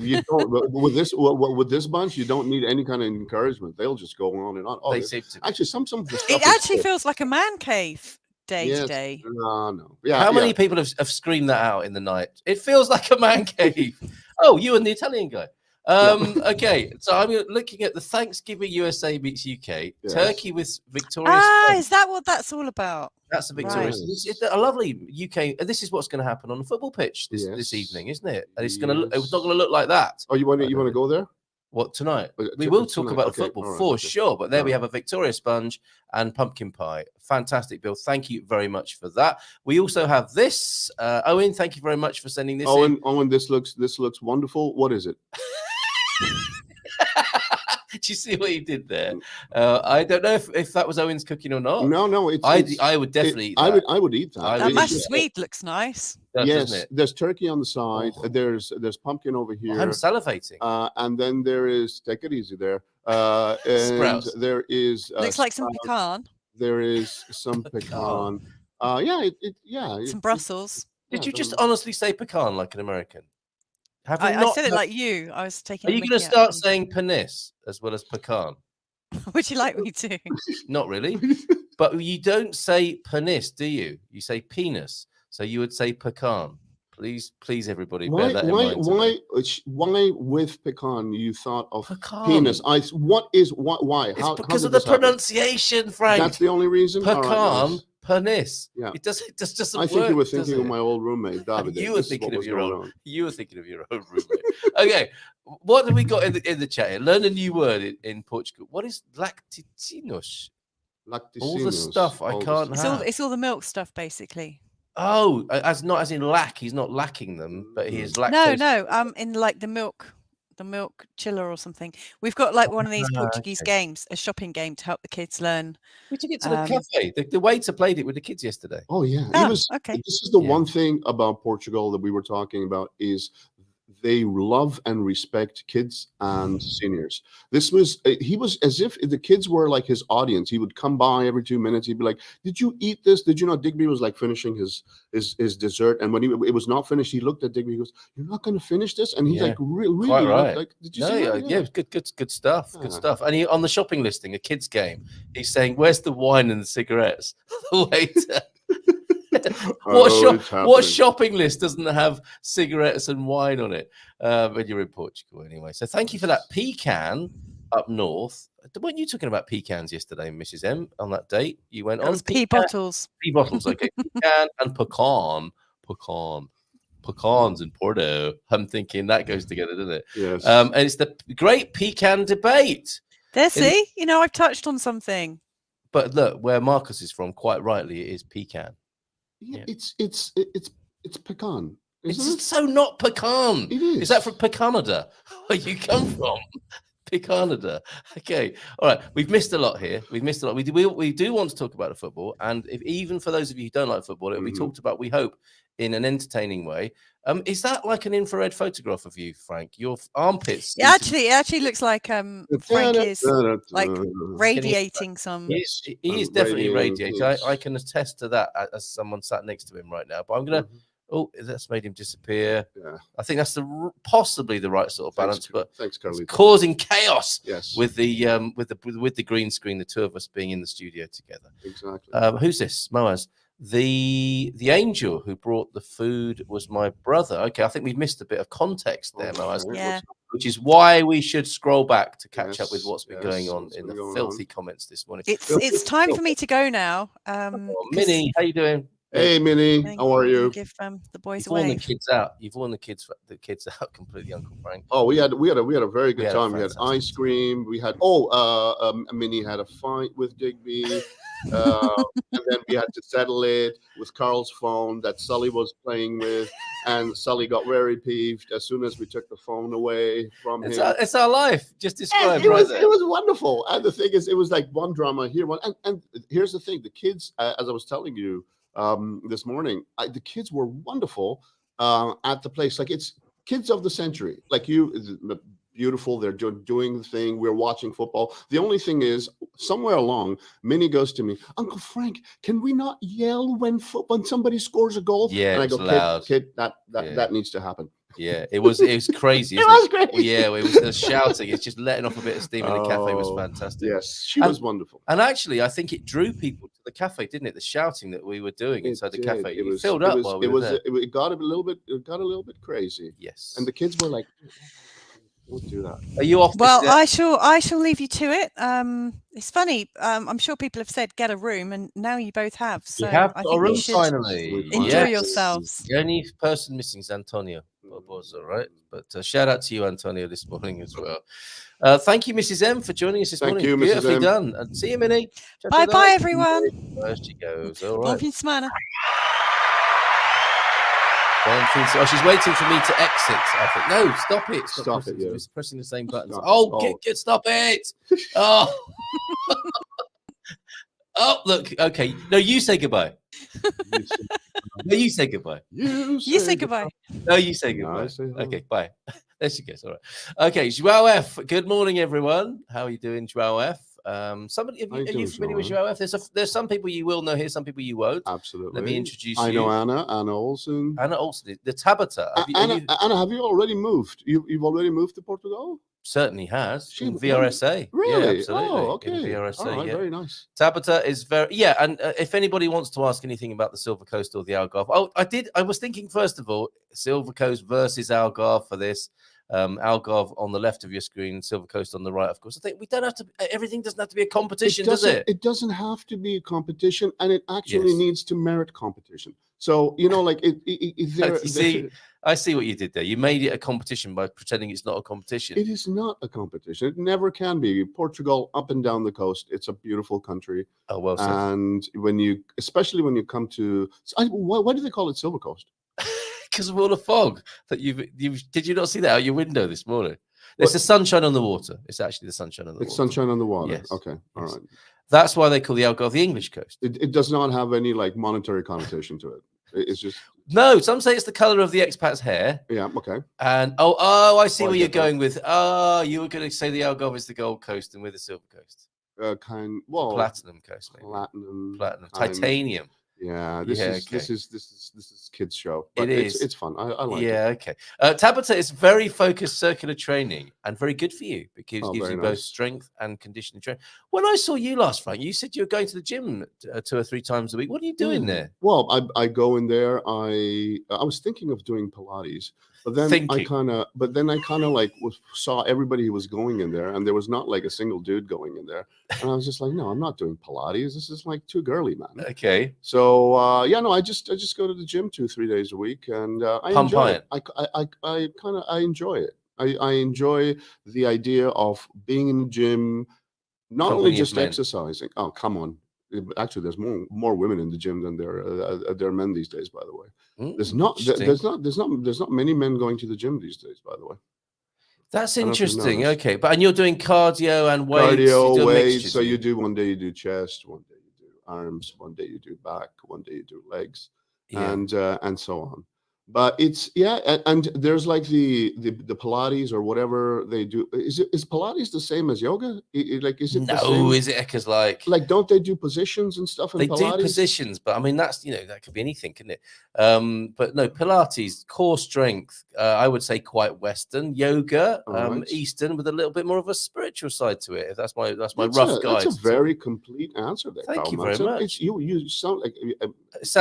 You don't with this bunch. You don't need any kind of encouragement. They'll just go on and on. Oh, They seem to. actually, some of the stuff It is actually good. feels like a man cave day Yes. to day. No. Yeah. How yeah. many people have screamed that out in the night? It feels like a man cave. Oh, you and the Italian guy. Okay, so I'm looking at the Thanksgiving USA meets UK, Yes. turkey with Victoria. Ah, is that what that's all about? That's a Victoria. Right. It's a lovely UK. This is what's going to happen on the football pitch this Yes. evening, isn't it? And it's going to. It's not Yes. going to look like that. Oh, you want to go there? What tonight? We Tonight, will talk about the okay, football all right, for okay. sure. But there we All have a Victoria sponge and pumpkin pie. Fantastic, Bill. Thank you very much for that. We also have this. Owen, thank you very much for sending this in. Owen, this looks wonderful. What is it? Do you see what he did there? I don't know if that was Owen's cooking or not. No, it's. I would definitely eat that. I would eat that. That mashed swede looks nice. Yes, there's turkey on the side. Oh. There's pumpkin over here. I'm salivating. And then there is. Take it easy there. And Sprouts. there is. Looks like some pecan. There is some pecan. Some Brussels. Did you just honestly say pecan like an American? I said it like you. I was taking. Are you going to start saying penis as well as pecan? Would you like me to? Not really. But you don't say penis, do you? You say penis. So you would say pecan. Please, everybody, bear that in mind. Why with pecan you thought of pecan. Penis? Why? It's because of the pronunciation, Frank. That's the only reason. Pecan, right, nice. Penis. Yeah, it just doesn't. I think work, you were thinking of my old roommate, David. You were thinking of your own. You were thinking of your own roommate. Okay, what have we got in the chat here? Learn a new word in Portugal. What is lacticinos? All the stuff I can't have. It's all the milk stuff, basically. Oh, as in lack. He's not lacking them, but he is lactose. No. In like the milk chiller or something. We've got like one of these Portuguese games, a shopping game to help the kids learn. We took it to the cafe. The waiter played it with the kids yesterday. Oh yeah, okay. This is the one thing about Portugal that we were talking about is they love and respect kids and seniors. He was as if the kids were like his audience. He would come by every 2 minutes. He'd be like, "Did you eat this? Did you know?" Digby was like finishing his dessert, and when it was not finished, he looked at Digby. He goes, "You're not going to finish this?" And he's like, "Really?" Quite right. Like, did you see that? Yeah, good stuff. Good stuff. And he on the shopping listing, a kids game. He's saying, "Where's the wine and the cigarettes?" The waiter. What shopping list doesn't have cigarettes and wine on it? When you're in Portugal, anyway. So thank you for that. Pecan up north. Weren't you talking about pecans yesterday, Mrs. M, on that date? You went on pea bottles. Pea bottles, okay. Pecan and pecan. Pecans in Porto. I'm thinking that goes together, doesn't it? Yes. And it's the great pecan debate. See, I've touched on something. But look, where Marcus is from, quite rightly, it is pecan. Yeah. It's pecan. It's so not pecan. It is. Is that from Pecanada? Where you come from? Pecanada. Okay. All right. We've missed a lot here. We do want to talk about the football. And even for those of you who don't like football, it'll be talked about, we hope, in an entertaining way. Is that like an infrared photograph of you, Frank? Your armpits. It actually looks like Frank is like radiating some. He is definitely radiating. I can attest to that as someone sat next to him right now. But I'm gonna. Oh, that's made him disappear. Yeah. I think that's possibly the right sort of balance, but thanks, Carlito. Causing chaos. Yes. With the green screen, the two of us being in the studio together. Exactly. Who's this? Moaz. The angel who brought the food was my brother. Okay, I think we've missed a bit of context there, Moaz. Yeah. Which is why we should scroll back to catch up with what's been going on in the filthy comments this morning. It's time for me to go now. Minnie, how you doing? Hey, Minnie, how are you? Give the boys You've away. worn the kids out. You've worn the kids out completely, Uncle Frank. Oh, we had a very good time. We had ice cream. We had Minnie had a fight with Digby, and then we had to settle it with Carl's phone that Sully was playing with, and Sully got very peeved as soon as we took the phone away from him. It's our life. Just describe it was wonderful. And the thing is, it was like one drama here, one. And here's the thing: the kids, as I was telling you. This morning, the kids were wonderful at the place. Like it's kids of the century. Like beautiful. They're doing the thing. We're watching football. The only thing is, somewhere along, Minnie goes to me, Uncle Frank, can we not yell when somebody scores a goal? Yeah, and I go, loud. Kid, that needs to happen. Yeah, it was crazy. It was great. Yeah, it was the shouting. It's just letting off a bit of steam in the cafe was fantastic. Yes, she was wonderful. And actually, I think it drew people to the cafe, didn't it? The shouting that we were doing inside the cafe. It filled up while we were there. It got a little bit crazy. Yes. And the kids were like, We'll do that. Are you off? Well, this, I shall leave you to it. It's funny. I'm sure people have said get a room, and now you both have. you So have I got a think you room should finally. enjoy Yes. yourselves. The only person missing is Antonio Barbosa, right? But shout out to you, Antonio, this morning as well. Thank you, Mrs. M, for joining us this Thank morning. you, Mrs. Beautifully M. done. And see you, Minnie. Bye bye, everyone. There she goes. All Bon right. fin de semana. Oh, she's waiting for me to exit. I think. No, stop it. Stop it, yeah. It's pressing the same buttons. Stop it. Oh, Oh. stop it. Oh. Oh, look. Okay. No, you say goodbye. No, you say goodbye. You say goodbye. No, you say No, goodbye. I say hello. Okay, bye. There she goes. All right. Okay, Joao F. Good morning, everyone. How are you doing, Joao F? Somebody, are you familiar with Joao F? There's some people you will know here, some people you won't. Absolutely. Let me introduce I you. know Anna Olsen. Anna Olsen, the Tabata. Anna, have you already moved? You've already moved to Portugal? Certainly has. She- In VRSA. Really? Yeah, absolutely. Oh, okay. In VRSA, All right, yeah. very nice. Tabata is very, yeah. And if anybody wants to ask anything about the Silver Coast or the Algarve, I was thinking, first of all, Silver Coast versus Algarve for this. Algarve on the left of your screen, Silver Coast on the right, of course. I think we don't have to, everything doesn't have to be a competition, does it? It doesn't have to be a competition, and it actually Yes. needs to merit competition. So, you know, like I see what you did there. You made it a competition by pretending it's not a competition. it is not a competition. It never can be. Portugal, up and down the coast, it's a beautiful country. Oh, well said. And especially when you come to, why do they call it Silver Coast? Because of all the fog that did you not see that out your window this morning? It's the sunshine on the water. It's actually the sunshine on the water. It's sunshine on the water. Yes. Okay. All Yes. right. That's why they call the Algarve the English coast. It does not have any like monetary connotation to it. It's just No, some say it's the color of the expat's hair. yeah. Okay. And I see Oh, I where you're get that. going with. Oh, you were going to say the Algarve is the Gold Coast and we're the Silver Coast. Platinum Coast, maybe. platinum, Titanium. Yeah, this is kids show. But it's fun. I like it. Yeah, okay. Tabata is very focused circular training and very good for you because it gives very you both nice. strength and conditioning training. When I saw you last, Frank, you said you were going to the gym 2 or 3 times a week. What are you doing there? Well, I go in there. I was thinking of doing Pilates, but then I kind of like saw everybody who was going in there, and there was not like a single dude going in there, and I was just like, no, I'm not doing Pilates. This is like too girly, man. Okay. So no, I just go to the gym 2-3 days a week, and I enjoy it. I enjoy it. I enjoy the idea of being in the gym, not only just exercising. Oh, come on. Actually, there's more women in the gym than there are men these days. By the way, there's not many men going to the gym these days. By the way, that's interesting. Okay, and you're doing cardio and weights. Cardio, weights. So you do one day you do chest, one day you do arms, one day you do back, one day you do legs, and so on. But it's and there's like the Pilates or whatever they do. Is Pilates the same as yoga? Is it the same? Is it because like don't they do positions and stuff in Pilates? They do positions, but I mean that's that could be anything, couldn't it? But no, Pilates, core strength, I would say quite Western. Yoga, Eastern, with a little bit more of a spiritual side to it. If that's my rough guide. That's a very complete answer there. Thank you very much. You sound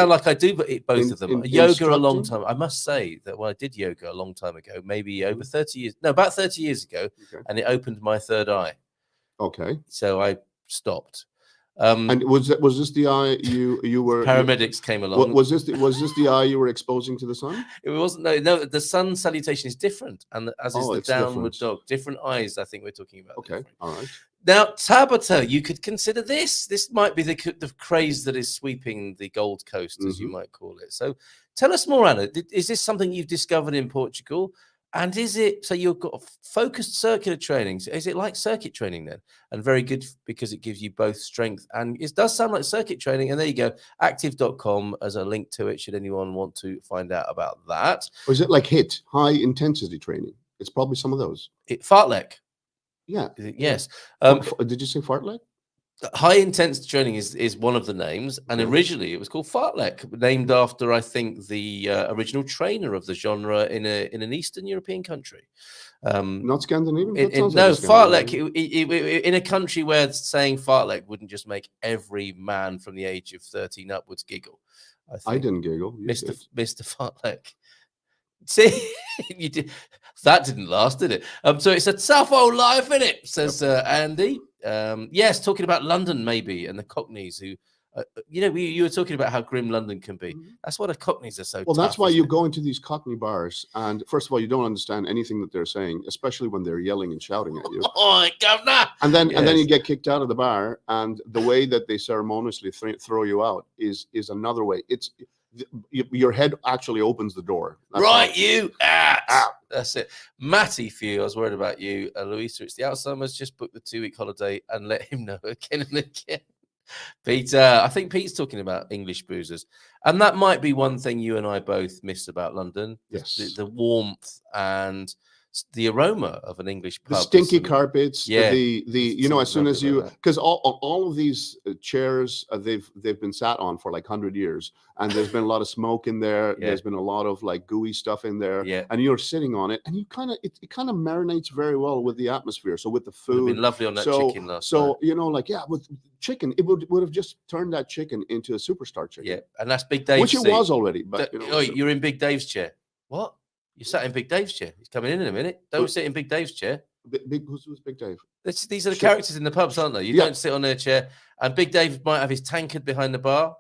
like I do, but both of them. Yoga a long time. I must say that when I did yoga a long time ago, maybe over 30 years, no, about 30 years ago, and it opened my third eye. Okay. So I stopped. And was this the eye you were? Paramedics came along. Was this the eye you were exposing to the sun? It wasn't. No. The sun salutation is different, and as is the downward dog. Different eyes. I think we're talking about. Okay. All right. Now, Tabata, you could consider this. This might be the craze that is sweeping the Gold Coast, as you might call it. So, tell us more, Anna. Is this something you've discovered in Portugal? And is it so you've got focused circular training? Is it like circuit training then? And very good because it gives you both strength and it does sound like circuit training. And there you go, active.com as a link to it. Should anyone want to find out about that? Or is it like HIIT, high intensity training? It's probably some of those. Fartlek. Yeah. Yes. Did you say fartlek? High intense training is one of the names, and originally it was called fartlek, named after I think the original trainer of the genre in an Eastern European country. Not Scandinavian. No, fartlek in a country where saying fartlek wouldn't just make every man from the age of 13 upwards giggle. I didn't giggle, Mr. Fartlek. See, you did. That didn't last, did it? So it's a tough old life, isn't it? Says Andy. Yes, talking about London maybe and the Cockneys who, you were talking about how grim London can be. That's why the Cockneys are so. Well, tough, that's why isn't you it? go into these Cockney bars, and first of all, you don't understand anything that they're saying, especially when they're yelling and shouting at you. Oh, governor! And then you get kicked out of the bar, and the way that they ceremoniously throw you out is another way. It's your head actually opens the door. That's Right, how. you out. That's it. Matty, for you, I was worried about you. Louisa, it's the Alzheimer's. Just book the 2-week holiday and let him know again and again. Peter, I think Pete's talking about English boozers. And that might be one thing you and I both miss about London. Yes. The warmth and the aroma of an English pub. The stinky carpets, yeah. As soon as you, because all of these chairs, they've been sat on for like 100 years, and there's been a lot of smoke in there. Yeah. There's been a lot of like gooey stuff in there, yeah. and you're sitting on it, and you it kind of marinates very well with the atmosphere. So with the food, it would have been lovely on that chicken last night. With chicken, it would have just turned that chicken into a superstar chicken. Yeah, and that's Big Dave's which it was already. But you're in Big Dave's chair. What? You sat in Big Dave's chair. He's coming in a minute. Don't sit in Big Dave's chair. Who's Big Dave? These are the characters in the pubs, aren't they? You don't sit on their chair. And Big Dave might have his tankard behind the bar.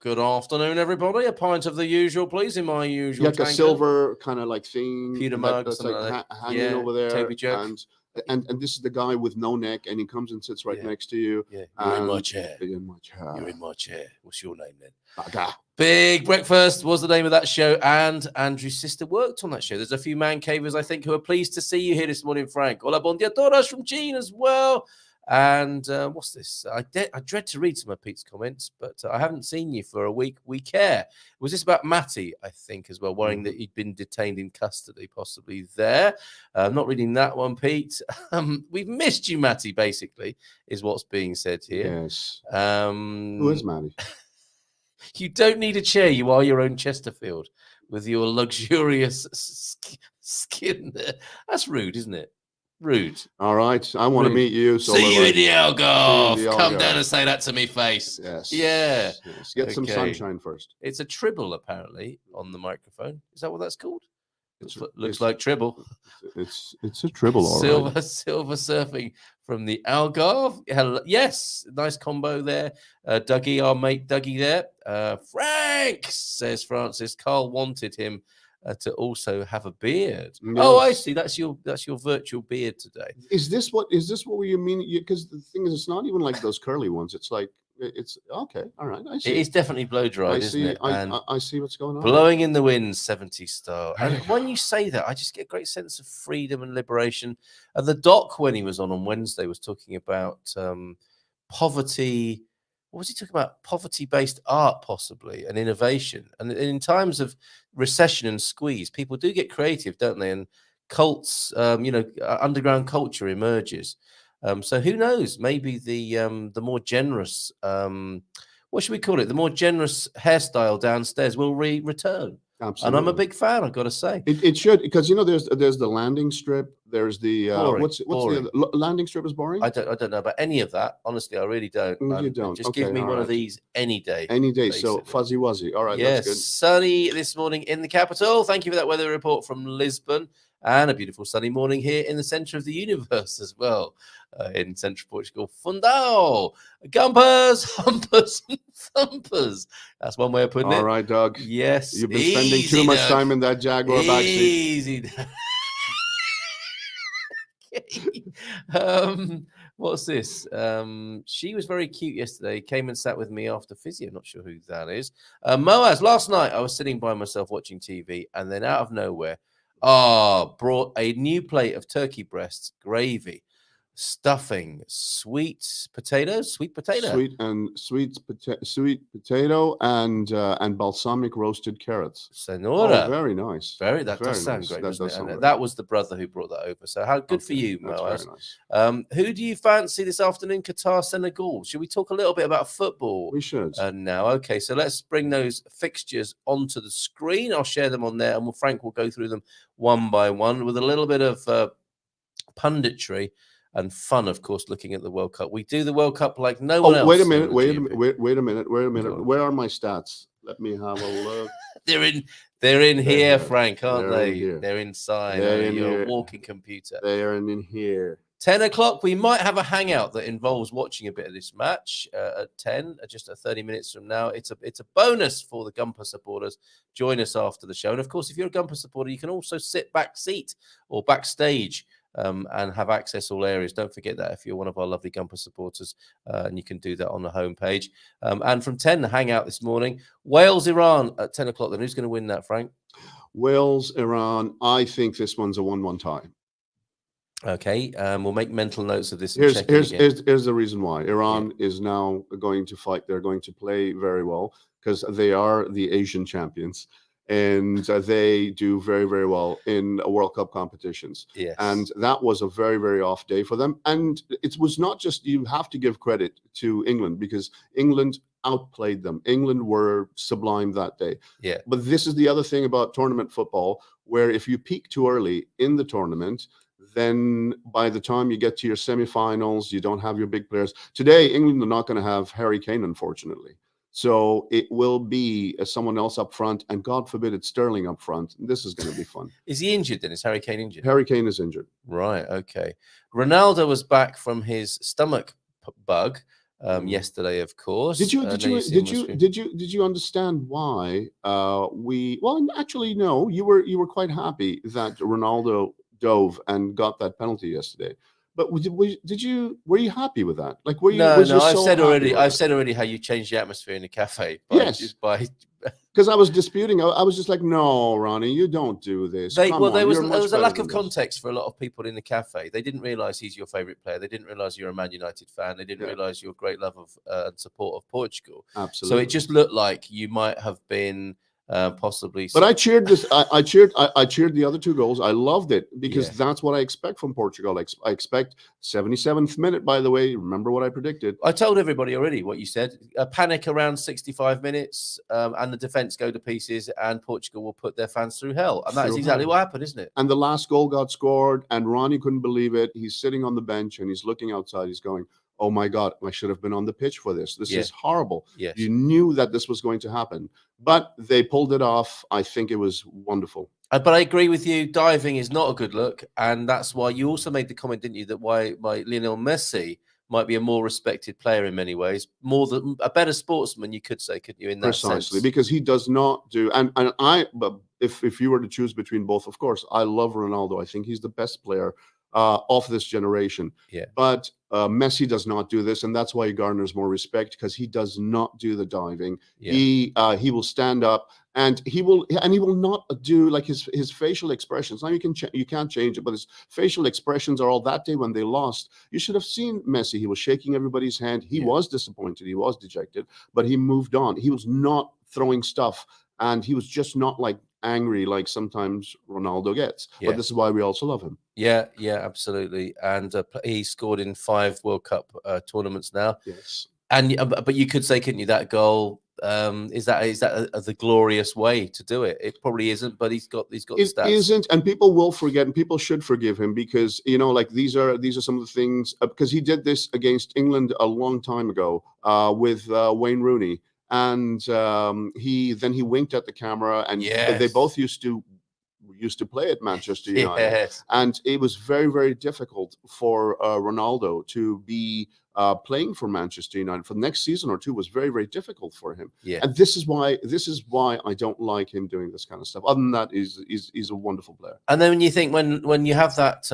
Good afternoon, everybody. A pint of the usual, please, in my usual tankard. A silver kind of like thing. Pewter mug, that's like hanging over there. Toby joke. And this is the guy with no neck, and he comes and sits right next to you. Yeah, you're in my chair. You're in my chair. You're in my chair. What's your name then? Baga. Big Breakfast was the name of that show, and Andrew's sister worked on that show. There's a few man cavers, I think, who are pleased to see you here this morning, Frank. Hola, bon dia todas from Jean as well. And what's this? I dread to read some of Pete's comments, but I haven't seen you for a week. We care. Was this about Matty, I think, as well, worrying that he'd been detained in custody, possibly there. I'm not reading that one, Pete. We've missed you, Matty, basically, is what's being said here. Yes. Who is Matty? You don't need a chair. You are your own Chesterfield with your luxurious skin there. That's rude, isn't it? Rude. All right. I want to meet you. So see you in the Algarve. Come down and say that to me face. Yes. Yeah. Yes. Get some sunshine first. It's a tribble, apparently, on the microphone. Is that what that's called? Looks like tribble. It's a tribble, all right. Silver surfing from the Algarve. Yes, nice combo there. Dougie, our mate Dougie there. Frank, says Francis. Carl wanted him to also have a beard. Yes. Oh, I see. That's your virtual beard today. Is this what you mean? Because the thing is, it's not even like those curly ones. It's like it's okay. All right, I see. It is definitely blow dried, isn't it? I see what's going on. Blowing in the wind, 70s style. And when you say that, I just get a great sense of freedom and liberation. And the doc, when he was on Wednesday, was talking about poverty. What was he talking about? Poverty-based art, possibly, and innovation. And in times of recession and squeeze, people do get creative, don't they? And cults, underground culture emerges. So who knows? Maybe the more generous, what should we call it? The more generous hairstyle downstairs will return. Absolutely. And I'm a big fan, I've got to say. It should, because there's the landing strip. There's the what's boring. the landing strip is boring. I don't know about any of that. Honestly, I really don't. You don't. Just give me one of these any day. Any day. Basically. So fuzzy wuzzy. All right. Yes. That's good. Sunny this morning in the capital. Thank you for that weather report from Lisbon. And a beautiful sunny morning here in the centre of the universe as well, in central Portugal. Fundao, GuMPers, humpers, and thumpers. That's one way of putting it. All right, Doug. Yes. You've been spending too much time in that Jaguar backseat. Easy. What's this? She was very cute yesterday. Came and sat with me after physio. Not sure who that is. Moaz, last night I was sitting by myself watching TV, and then out of nowhere, brought a new plate of turkey breasts, gravy, stuffing, sweet potato, sweet potato, and balsamic roasted carrots. Senora, very nice. That does sound great. That was the brother who brought that over. So how good for you, Moaz. Nice. Who do you fancy this afternoon? Qatar, Senegal. Should we talk a little bit about football? We should. Now, okay. So let's bring those fixtures onto the screen. I'll share them on there, and Frank will go through them one by one with a little bit of punditry. And fun, of course, looking at the World Cup. We do the World Cup like no one else. Wait a minute. Where are my stats? Let me have a look. They're in here, here. Frank, aren't They're in they? here. They're inside. They're in You're here. a walking computer. They are in here. 10 o'clock, we might have a hangout that involves watching a bit of this match at 10, just 30 minutes from now. It's a bonus for the GuMPer supporters. Join us after the show. And of course, if you're a GuMPer supporter, you can also sit back seat or backstage and have access all areas. Don't forget that if you're one of our lovely GuMPer supporters, and you can do that on the homepage. And from 10, the hangout this morning, Wales-Iran at 10 o'clock. Then who's going to win that, Frank? Wales-Iran. I think this one's a 1-1 tie. Okay, we'll make mental notes of this. Here's the reason why. Iran is now going to fight. They're going to play very well because they are the Asian champions, and they do very, very well in World Cup competitions. Yes. And that was a very, very off day for them. And it was not just, you have to give credit to England because England outplayed them. England were sublime that day. Yeah. But this is the other thing about tournament football, where if you peak too early in the tournament, then by the time you get to your semifinals, you don't have your big players. Today, England are not going to have Harry Kane, unfortunately. So it will be someone else up front, and God forbid it's Sterling up front. This is going to be fun. Is he injured then? Is Harry Kane injured? Harry Kane is injured. Right, okay. Ronaldo was back from his stomach bug yesterday, of course. Did you understand why well, actually no, you were quite happy that Ronaldo dove and got that penalty yesterday. But were you happy with that? Like, were you? No. I've so said already. I've said already how you changed the atmosphere in the cafe. Yes. Because I was disputing. I was just like, no, Ronnie, you don't do this. There was a lack of this. context for a lot of people in the cafe. They didn't realize he's your favorite player. They didn't realize you're a Man United fan. They didn't realize your great love of and support of Portugal. Absolutely. So it just looked like you might have been possibly. But I cheered this. I cheered the other two goals. I loved it because that's what I expect from Portugal. I expect 77th minute. By the way, remember what I predicted. I told everybody already what you said. A panic around 65 minutes, and the defense go to pieces, and Portugal will put their fans through hell. And that is exactly what happened, isn't it? And the last goal got scored, and Ronnie couldn't believe it. He's sitting on the bench and he's looking outside. He's going, oh my God, I should have been on the pitch for this. This is horrible. Yes. You knew that this was going to happen, but they pulled it off. I think it was wonderful. But I agree with you. Diving is not a good look. And that's why you also made the comment, didn't you, that why Lionel Messi might be a more respected player in many ways, more than a better sportsman, you could say, couldn't you, in that Precisely, sense? Because he does not do, but if you were to choose between both, of course, I love Ronaldo. I think he's the best player of this generation. Yeah. But Messi does not do this, and that's why he garners more respect, because he does not do the diving. Yeah. He will stand up, and he will not do like his facial expressions. Now you can't change it, but his facial expressions are all that day when they lost. You should have seen Messi. He was shaking everybody's hand. He was disappointed. He was dejected, but he moved on. He was not throwing stuff, and he was just not like angry like sometimes Ronaldo gets. But this is why we also love him. Yeah, absolutely. And he scored in 5 World Cup tournaments now. Yes. And but you could say, couldn't you, that goal is that the glorious way to do it? It probably isn't, but he's got the stats. It isn't, and people will forget, and people should forgive him, because like these are some of the things, because he did this against England a long time ago with Wayne Rooney. And he winked at the camera, and they both used to play at Manchester United. And it was very, very difficult for Ronaldo to be playing for Manchester United for the next season or two. Was very, very difficult for him. And this is why I don't like him doing this kind of stuff. Other than that, he's a wonderful player. And then when you think when you have that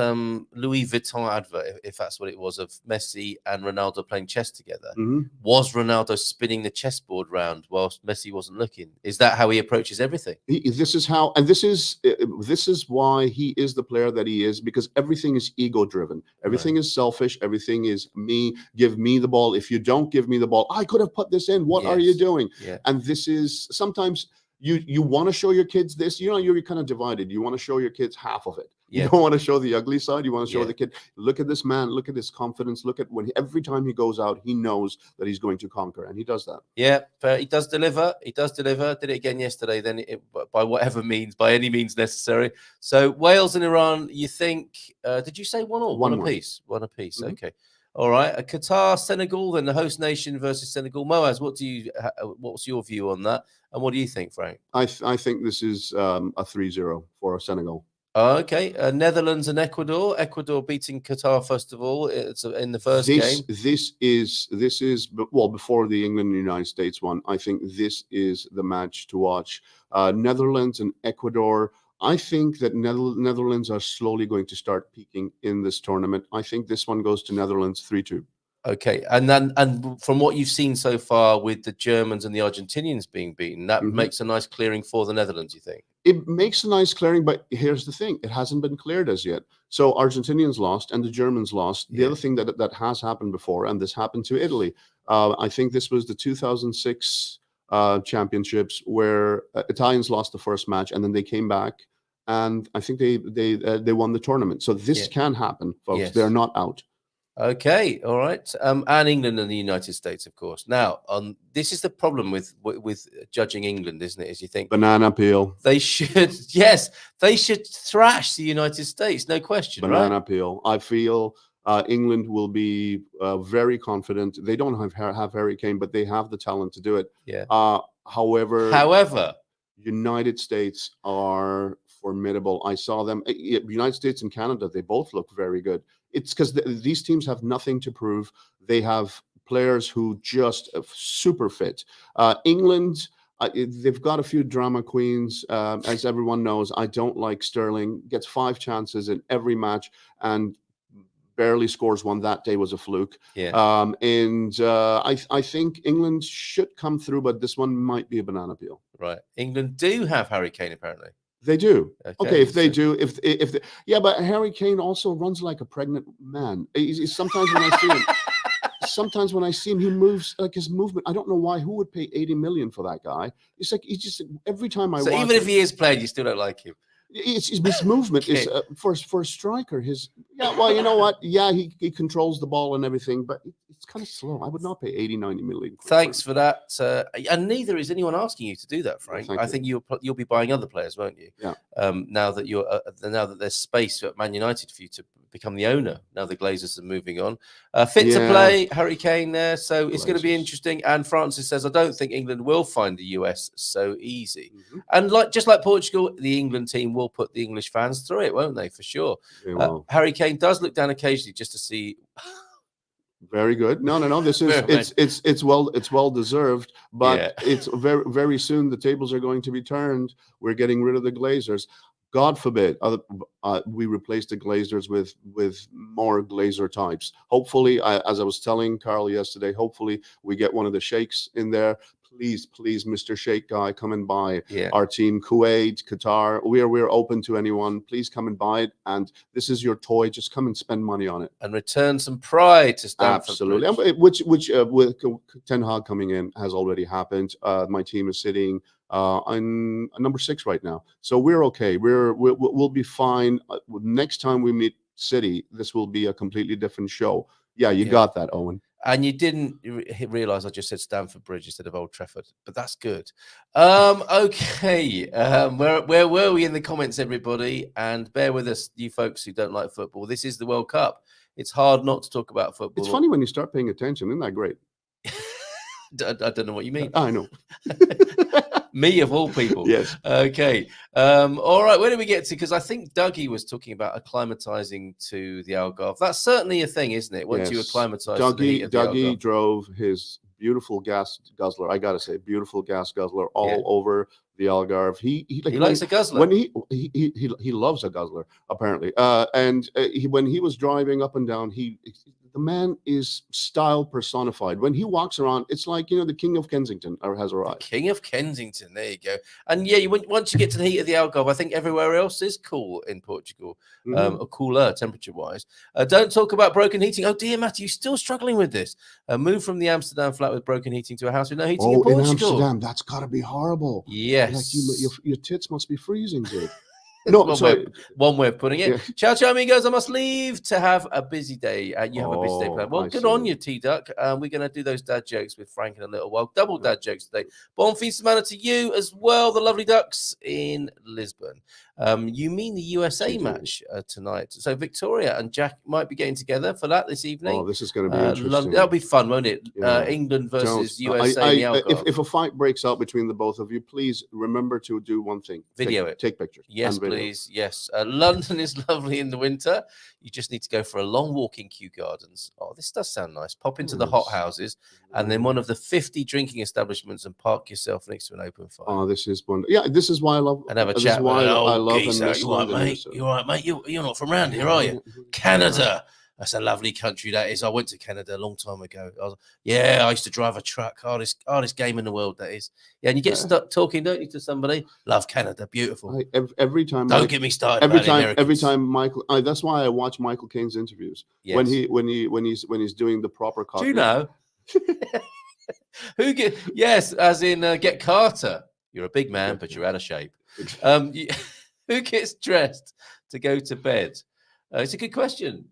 Louis Vuitton advert, if that's what it was, of Messi and Ronaldo playing chess together, was Ronaldo spinning the chessboard round whilst Messi wasn't looking? Is that how he approaches everything? This is how, and this is why he is the player that he is, because everything is ego driven. Everything is selfish. Everything is me. Give me the ball. If you don't give me the ball, I could have put this in. What are you doing? And this is sometimes you want to show your kids this. You're kind of divided. You want to show your kids half of it. You don't want to show the ugly side. You want to show the kid, look at this man, look at his confidence, look at every time he goes out, he knows that he's going to conquer, and he does that. Yeah, but he does deliver. Did it again yesterday, then by whatever means, by any means necessary. So Wales and Iran, you think, did you say 1 apiece? 1 apiece, okay. All right, Qatar, Senegal, then the host nation versus Senegal. Moaz, what's your view on that? And what do you think, Frank? I think this is a 3-0 for Senegal. Okay, Netherlands and Ecuador. Ecuador beating Qatar first of all. It's in the first game. This is well before the England and United States one. I think this is the match to watch. Netherlands and Ecuador. I think that Netherlands are slowly going to start peaking in this tournament. I think this one goes to Netherlands 3-2. Okay, and from what you've seen so far with the Germans and the Argentinians being beaten, that makes a nice clearing for the Netherlands, you think? It makes a nice clearing, but here's the thing: it hasn't been cleared as yet. So Argentinians lost and the Germans lost. The other thing that has happened before, and this happened to Italy. I think this was the 2006 championships where Italians lost the first match and then they came back, and I think they won the tournament. So this can happen, folks. Yes. They're not out. Okay, all right, and England and the United States, of course. Now, this is the problem with judging England, isn't it? Is you think Banana peel. They should, yes, they should thrash the United States, no question. Banana peel. I feel England will be very confident. They don't have Harry Kane, but they have the talent to do it. Yeah. However, United States are formidable. I saw them. United States and Canada. They both look very good. It's because these teams have nothing to prove. They have players who just super fit. England, they've got a few drama queens. As everyone knows, I don't like Sterling. Gets 5 chances in every match and barely scores one. That day was a fluke. Yeah. I think England should come through, but this one might be a banana peel. Right. England do have Harry Kane, apparently. They do. Okay, if they so- do, if they, yeah, but Harry Kane also runs like a pregnant man. Sometimes when I see him, sometimes when I see him, he moves like his movement. I don't know why. Who would pay 80 million for that guy? It's like he's just every time I. So watch even if him, he is playing, you still don't like him. his movement is for a striker. Well, you know what? Yeah, he controls the ball and everything, but it's kind of slow. I would not pay 80-90 million. Thanks for that. And neither is anyone asking you to do that, Frank. Well, I think you'll be buying other players, won't you? Yeah. Now that there's space at Man United for you to become the owner. Now the Glazers are moving on. Fit to play, Harry Kane there. So it's going to be interesting. And Francis says, I don't think England will find the US so easy. And just like Portugal, the England team will put the English fans through it, won't they? For sure. Harry Kane does look down occasionally just to see. Very good. No. This is it's well deserved, but it's very very soon the tables are going to be turned. We're getting rid of the Glazers. God forbid we replace the Glazers with more Glazer types. Hopefully, as I was telling Carl yesterday, hopefully we get one of the Sheikhs in there. Please, Mr. Sheikh guy, come and buy our team. Kuwait, Qatar, we're open to anyone. Please come and buy it. And this is your toy. Just come and spend money on it and return some pride to Stamford. Absolutely. Which with Ten Hag coming in has already happened. My team is sitting on number 6 right now, so we're okay. We'll be fine. Next time we meet City, this will be a completely different show. Yeah, you got that, Owen. And you didn't realize I just said Stamford Bridge instead of Old Trafford, but that's good. Okay. Where were we in the comments, everybody? And bear with us, you folks who don't like football. This is the World Cup. It's hard not to talk about football. It's funny when you start paying attention. Isn't that great? I don't know what you mean. I know. Me of all people. Yes. Okay. All right. Where did we get to? Because I think Dougie was talking about acclimatizing to the Algarve. That's certainly a thing, isn't it? Once you acclimatize to the heat of the Algarve. Dougie drove his beautiful gas guzzler. I gotta say, beautiful gas guzzler all over the Algarve. He likes a guzzler. When he loves a guzzler apparently. When he was driving up and down, the man is style personified. When he walks around, it's like, the King of Kensington has arrived. The King of Kensington, there you go. And once you get to the heat of the Algarve, I think everywhere else is cool in Portugal, or cooler temperature-wise. Don't talk about broken heating. Oh dear, Matty, you're still struggling with this. Move from the Amsterdam flat with broken heating to a house with no heating in Portugal. In Amsterdam, that's got to be horrible. Yes. Like your tits must be freezing, dude. No, one, sorry. one way of putting it. Yeah. Ciao, ciao, amigos. I must leave to have a busy day. You have a busy day planned. Well, I good see. on you, T-Duck. We're going to do those dad jokes with Frank in a little while. Double dad jokes today. Bon fin semana to you as well, the lovely Ducks in Lisbon. You mean the USA match tonight. So Victoria and Jack might be getting together for that this evening. Oh, this is going to be interesting. That'll be fun, won't it? Yeah. England versus Jones, USA in the Algarve. if a fight breaks out between the both of you, please remember to do one thing. Video it. Take pictures. Yes, please. Yes. London is lovely in the winter. You just need to go for a long walk in Kew Gardens. Oh, this does sound nice. Pop into the hot houses and then one of the 50 drinking establishments and park yourself next to an open fire. Oh, this is one. Yeah, this is why I love. And have a this chat. Is why I love geese, and miss you all right, London. mate? You all right, mate? You're not from around here, are you? Canada. That's a lovely country, that is. I went to Canada a long time ago. I used to drive a truck. Hardest game in the world, that is. Yeah, and you get stuck talking, don't you, to somebody? Love Canada, beautiful. Every time. Don't get me started. Every time Michael. That's why I watch Michael Caine's interviews. Yes. When he's doing the proper. Do you know? Yes, as in get Carter. You're a big man, but you're out of shape. Who gets dressed to go to bed? It's a good question.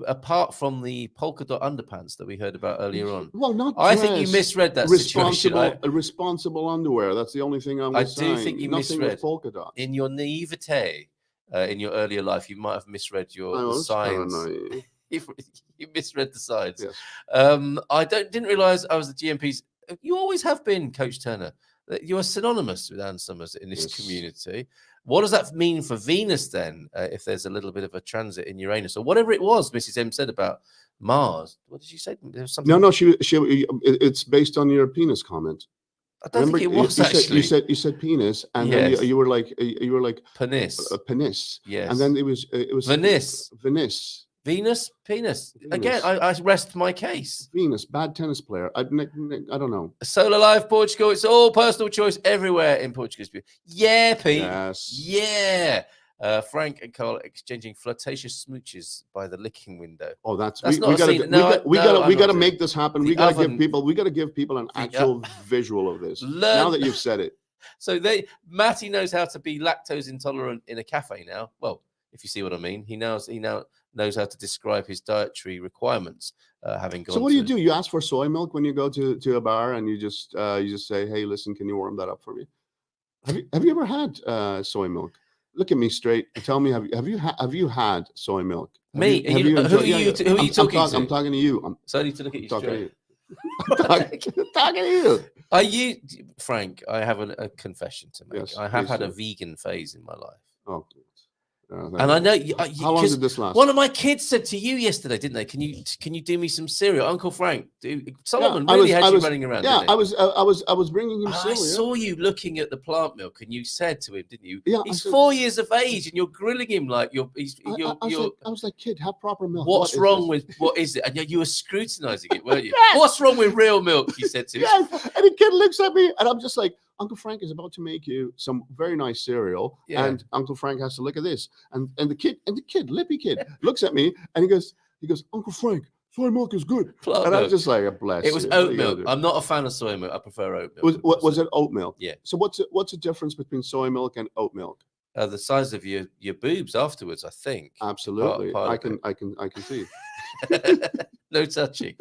Apart from the polka dot underpants that we heard about earlier on. Well, not. I think you misread that situation. Responsible underwear. That's the only thing I do think you Nothing misread. with polka dot. In your naivete, in your earlier life, you might have misread the signs. You misread the signs. Yes. I didn't realize I was the GMP's. You always have been, Coach Turner. You are synonymous with Ann Summers in this community. What does that mean for Venus then, if there's a little bit of a transit in Uranus or whatever it was Mrs. M said about Mars? What did she say? There was something. No. It's based on your penis comment. I don't think it was actually. You said penis, and then you were like penis. Penis. Yes. And then it was Venice. Venus, penis. Again, I rest my case. Venus, bad tennis player. I don't know. Solar Life Portugal. It's all personal choice everywhere in Portugal. Yeah, Pete. Yes. Yeah. Frank and Carl exchanging flirtatious smooches by the licking window. Oh, that's we got to make this happen. We got to give people an actual visual of this. Now that you've said it. So Matty knows how to be lactose intolerant in a cafe now. Well, if you see what I mean, he now knows how to describe his dietary requirements. Having gone. So what do you do? You ask for soy milk when you go to a bar, and you just say, "Hey, listen, can you warm that up for me?" Have you ever had soy milk? Look at me straight and tell me, have you had soy milk? Who are you talking to? I'm talking to you. So I need to look at you straight. I'm talking to you. Are you, Frank? I have a confession to make. Yes, I have had a vegan phase in my life. Oh. And I know how long did this last? One of my kids said to you yesterday, didn't they? Can you do me some cereal, Uncle Frank? Solomon had you running around. Yeah, I was bringing him cereal. I saw you looking at the plant milk, and you said to him, didn't you? Yeah, he's 4 years of age, and you're grilling him like you're. I was like, kid, have proper milk. What is it? And you were scrutinizing it, weren't you? Yes. What's wrong with real milk? He said to me. Yes. And the kid looks at me, and I'm just like, Uncle Frank is about to make you some very nice cereal, and Uncle Frank has to look at this, and the kid, lippy kid, looks at me, and he goes, Uncle Frank, soy milk is good. And I was just like, bless. It was oat milk. I'm not a fan of soy milk. I prefer oat milk. Was it oat milk? Yeah. So what's the difference between soy milk and oat milk? The size of your boobs afterwards, I think. Absolutely, I can see. No touching.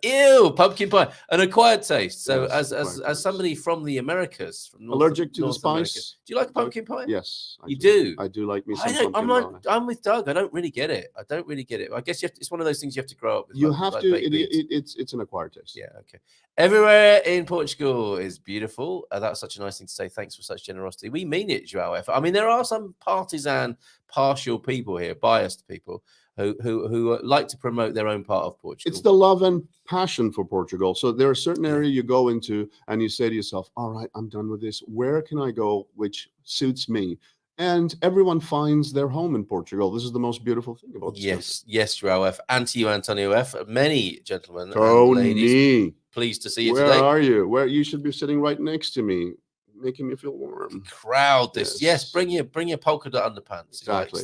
Ew, pumpkin pie, an acquired taste. So, as somebody from the Americas, from allergic to North the spice. America, do you like pumpkin pie? Yes, you do. I do like me some pumpkin pie. I'm with Doug. I don't really get it. I guess it's one of those things you have to grow up with. You have to. It's an acquired taste. Yeah. Okay. Everywhere in Portugal is beautiful. That's such a nice thing to say. Thanks for such generosity. We mean it, Joao. I mean, there are some partial people here, biased people, who like to promote their own part of Portugal. It's the love and passion for Portugal. So there are certain areas you go into and you say to yourself, all right, I'm done with this. Where can I go which suits me? And everyone finds their home in Portugal. This is the most beautiful thing about this. Yes, Joao F. And to you, Antonio F. Many gentlemen and ladies, pleased to see you today. Where are you? Where you should be sitting right next to me, making me feel warm. Crowd this. Yes, bring your polka dot underpants. Exactly.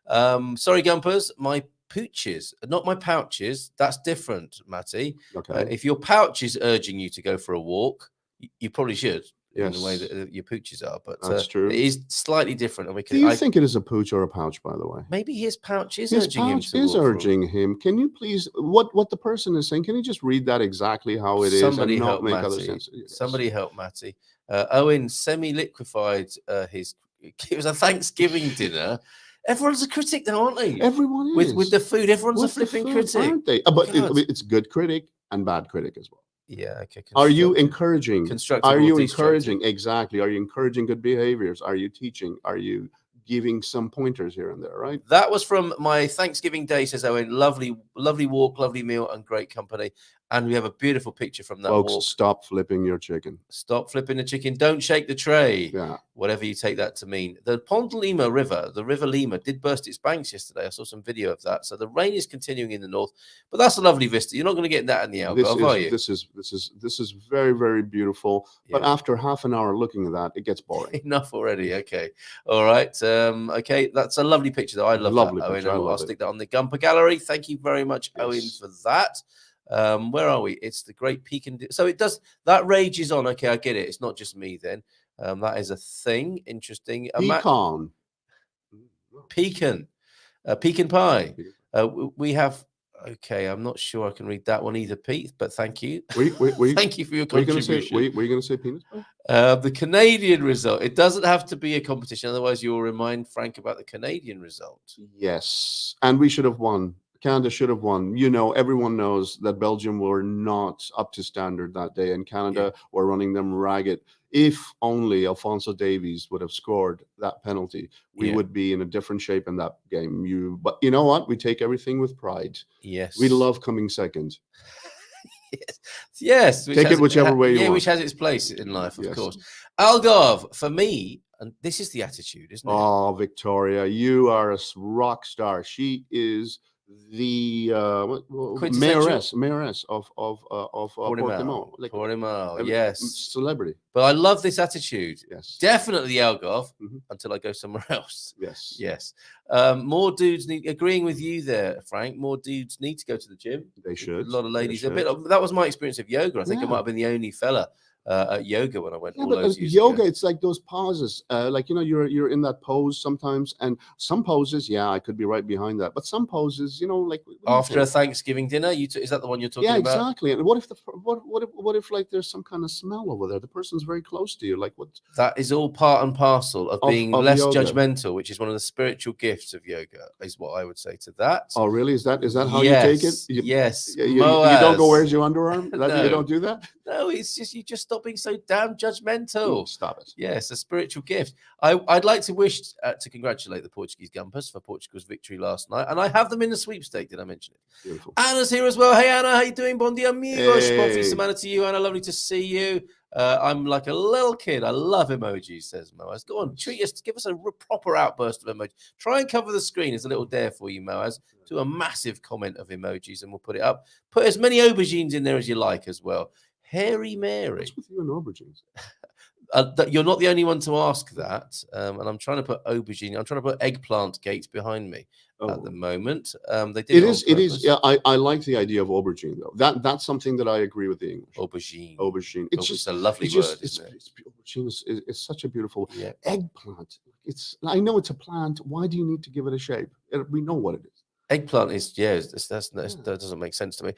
Sorry, Gumpers, my pooches, not my pouches. That's different, Matty. Okay. If your pouch is urging you to go for a walk, you probably should. in the way Yes. that your pooches are, but That's true. it is slightly different. And we Do you think it is a pooch or a pouch, by the way? maybe his pouch is His urging him pouch to is walk forward. urging him. Can you please, what the person is saying, can you just read that exactly how it is Somebody and not help make Matty. other sense? Yes. Somebody help Matty. Owen semi-liquefied his. It was a Thanksgiving dinner. Everyone's a critic, though, aren't they? Everyone is. With the food, everyone's With a the flipping food, critic. aren't they? But God. it's good critic and bad critic as well. Yeah, okay. Are you encouraging? Constructive Are or you destructive? encouraging? Exactly. Are you encouraging good behaviors? Are you teaching? Are you giving some pointers here and there, right? That was from my Thanksgiving day, says Owen. Lovely, lovely walk, lovely meal, and great company. And we have a beautiful picture from that Folks, walk. stop flipping your chicken. Stop flipping the chicken. Don't shake the tray. Yeah. Whatever you take that to mean. The Pont Lima River, the River Lima, did burst its banks yesterday. I saw some video of that. So the rain is continuing in the north, but that's a lovely vista. You're not going to get that in the Algarve, are you? This is very, very beautiful. But Yeah. after half an hour looking at that, it gets boring. Enough already. Okay. All right. Okay. That's a lovely picture, though. I love Lovely that, Owen. picture. I I'll love stick that on the GuMPer gallery. Thank you very much, Owen, Yes. for that. Where are we? It's the Great Pecan. So it does, that rages on. Okay, I get it. It's not just me then. That is a thing. Interesting. Pecan. Pecan. Pecan pie. We have. Okay, I'm not sure I can read that one either, Pete. But thank you. Thank you for your contribution. Were you going to say penis pie? The Canadian result. It doesn't have to be a competition, otherwise you'll remind Frank about the Canadian result. Yes, and we should have won. Canada should have won. You know, everyone knows that Belgium were not up to standard that day, and Canada were running them ragged. If only Alphonso Davies would have scored that penalty, we would be in a different shape in that game. But you know what? We take everything with pride. Yes, we love coming second. Yes. Take it whichever way you want. Which has its place in life, of course. Algarve, for me, and this is the attitude, isn't it? Oh, Victoria, you are a rock star. She is the mayoress of Portimao. Portimao, yes. Celebrity. But I love this attitude. Yes. Definitely the Algarve until I go somewhere else. Yes. Yes. More dudes need, agreeing with you there, Frank, more dudes need to go to the gym. They should. A lot of ladies. That was my experience of yoga. I think I might have been the only fella at yoga when I went all those years yoga ago. It's like those pauses, like, you know, you're in that pose sometimes, and some poses, I could be right behind that, but some poses, you know, like after a Thanksgiving dinner, is that the one you're talking about? Yeah, exactly. And what if like there's some kind of smell over there, the person's very close to you, like what? That is all part and parcel of being less yoga. judgmental, which is one of the spiritual gifts of yoga, is what I would say to that. Oh, really? Is that how you take it? Yes. You don't go, where's your underarm? No. You don't do that? No, it's just, you just stop being so damn judgmental. Stop it. Yes, a spiritual gift. I'd like to wish to congratulate the Portuguese GuMPers for Portugal's victory last night, and I have them in the sweepstake. Did I mention it? Beautiful. Anna's here as well. Hey Anna, how you doing? Bon dia, amigos. Hey. Bon fin de semana to you, Anna. Lovely to see you. I'm like a little kid. I love emojis, says Moaz. Go on, treat us, give us a proper outburst of emojis. Try and cover the screen as a little dare for you, Moaz. Do a massive comment of emojis and we'll put it up. Put as many aubergines in there as you like as well. Hairy Mary. What's with you and aubergines? You're not the only one to ask that. And I'm trying to put aubergine. I'm trying to put eggplant gates behind me at the moment. They did it is. Yeah, I like the idea of aubergine though. That's something that I agree with the English. Aubergine. It's just a lovely word. Aubergine is such a beautiful eggplant. I know it's a plant. Why do you need to give it a shape? We know what it is. Eggplant is that doesn't make sense to me.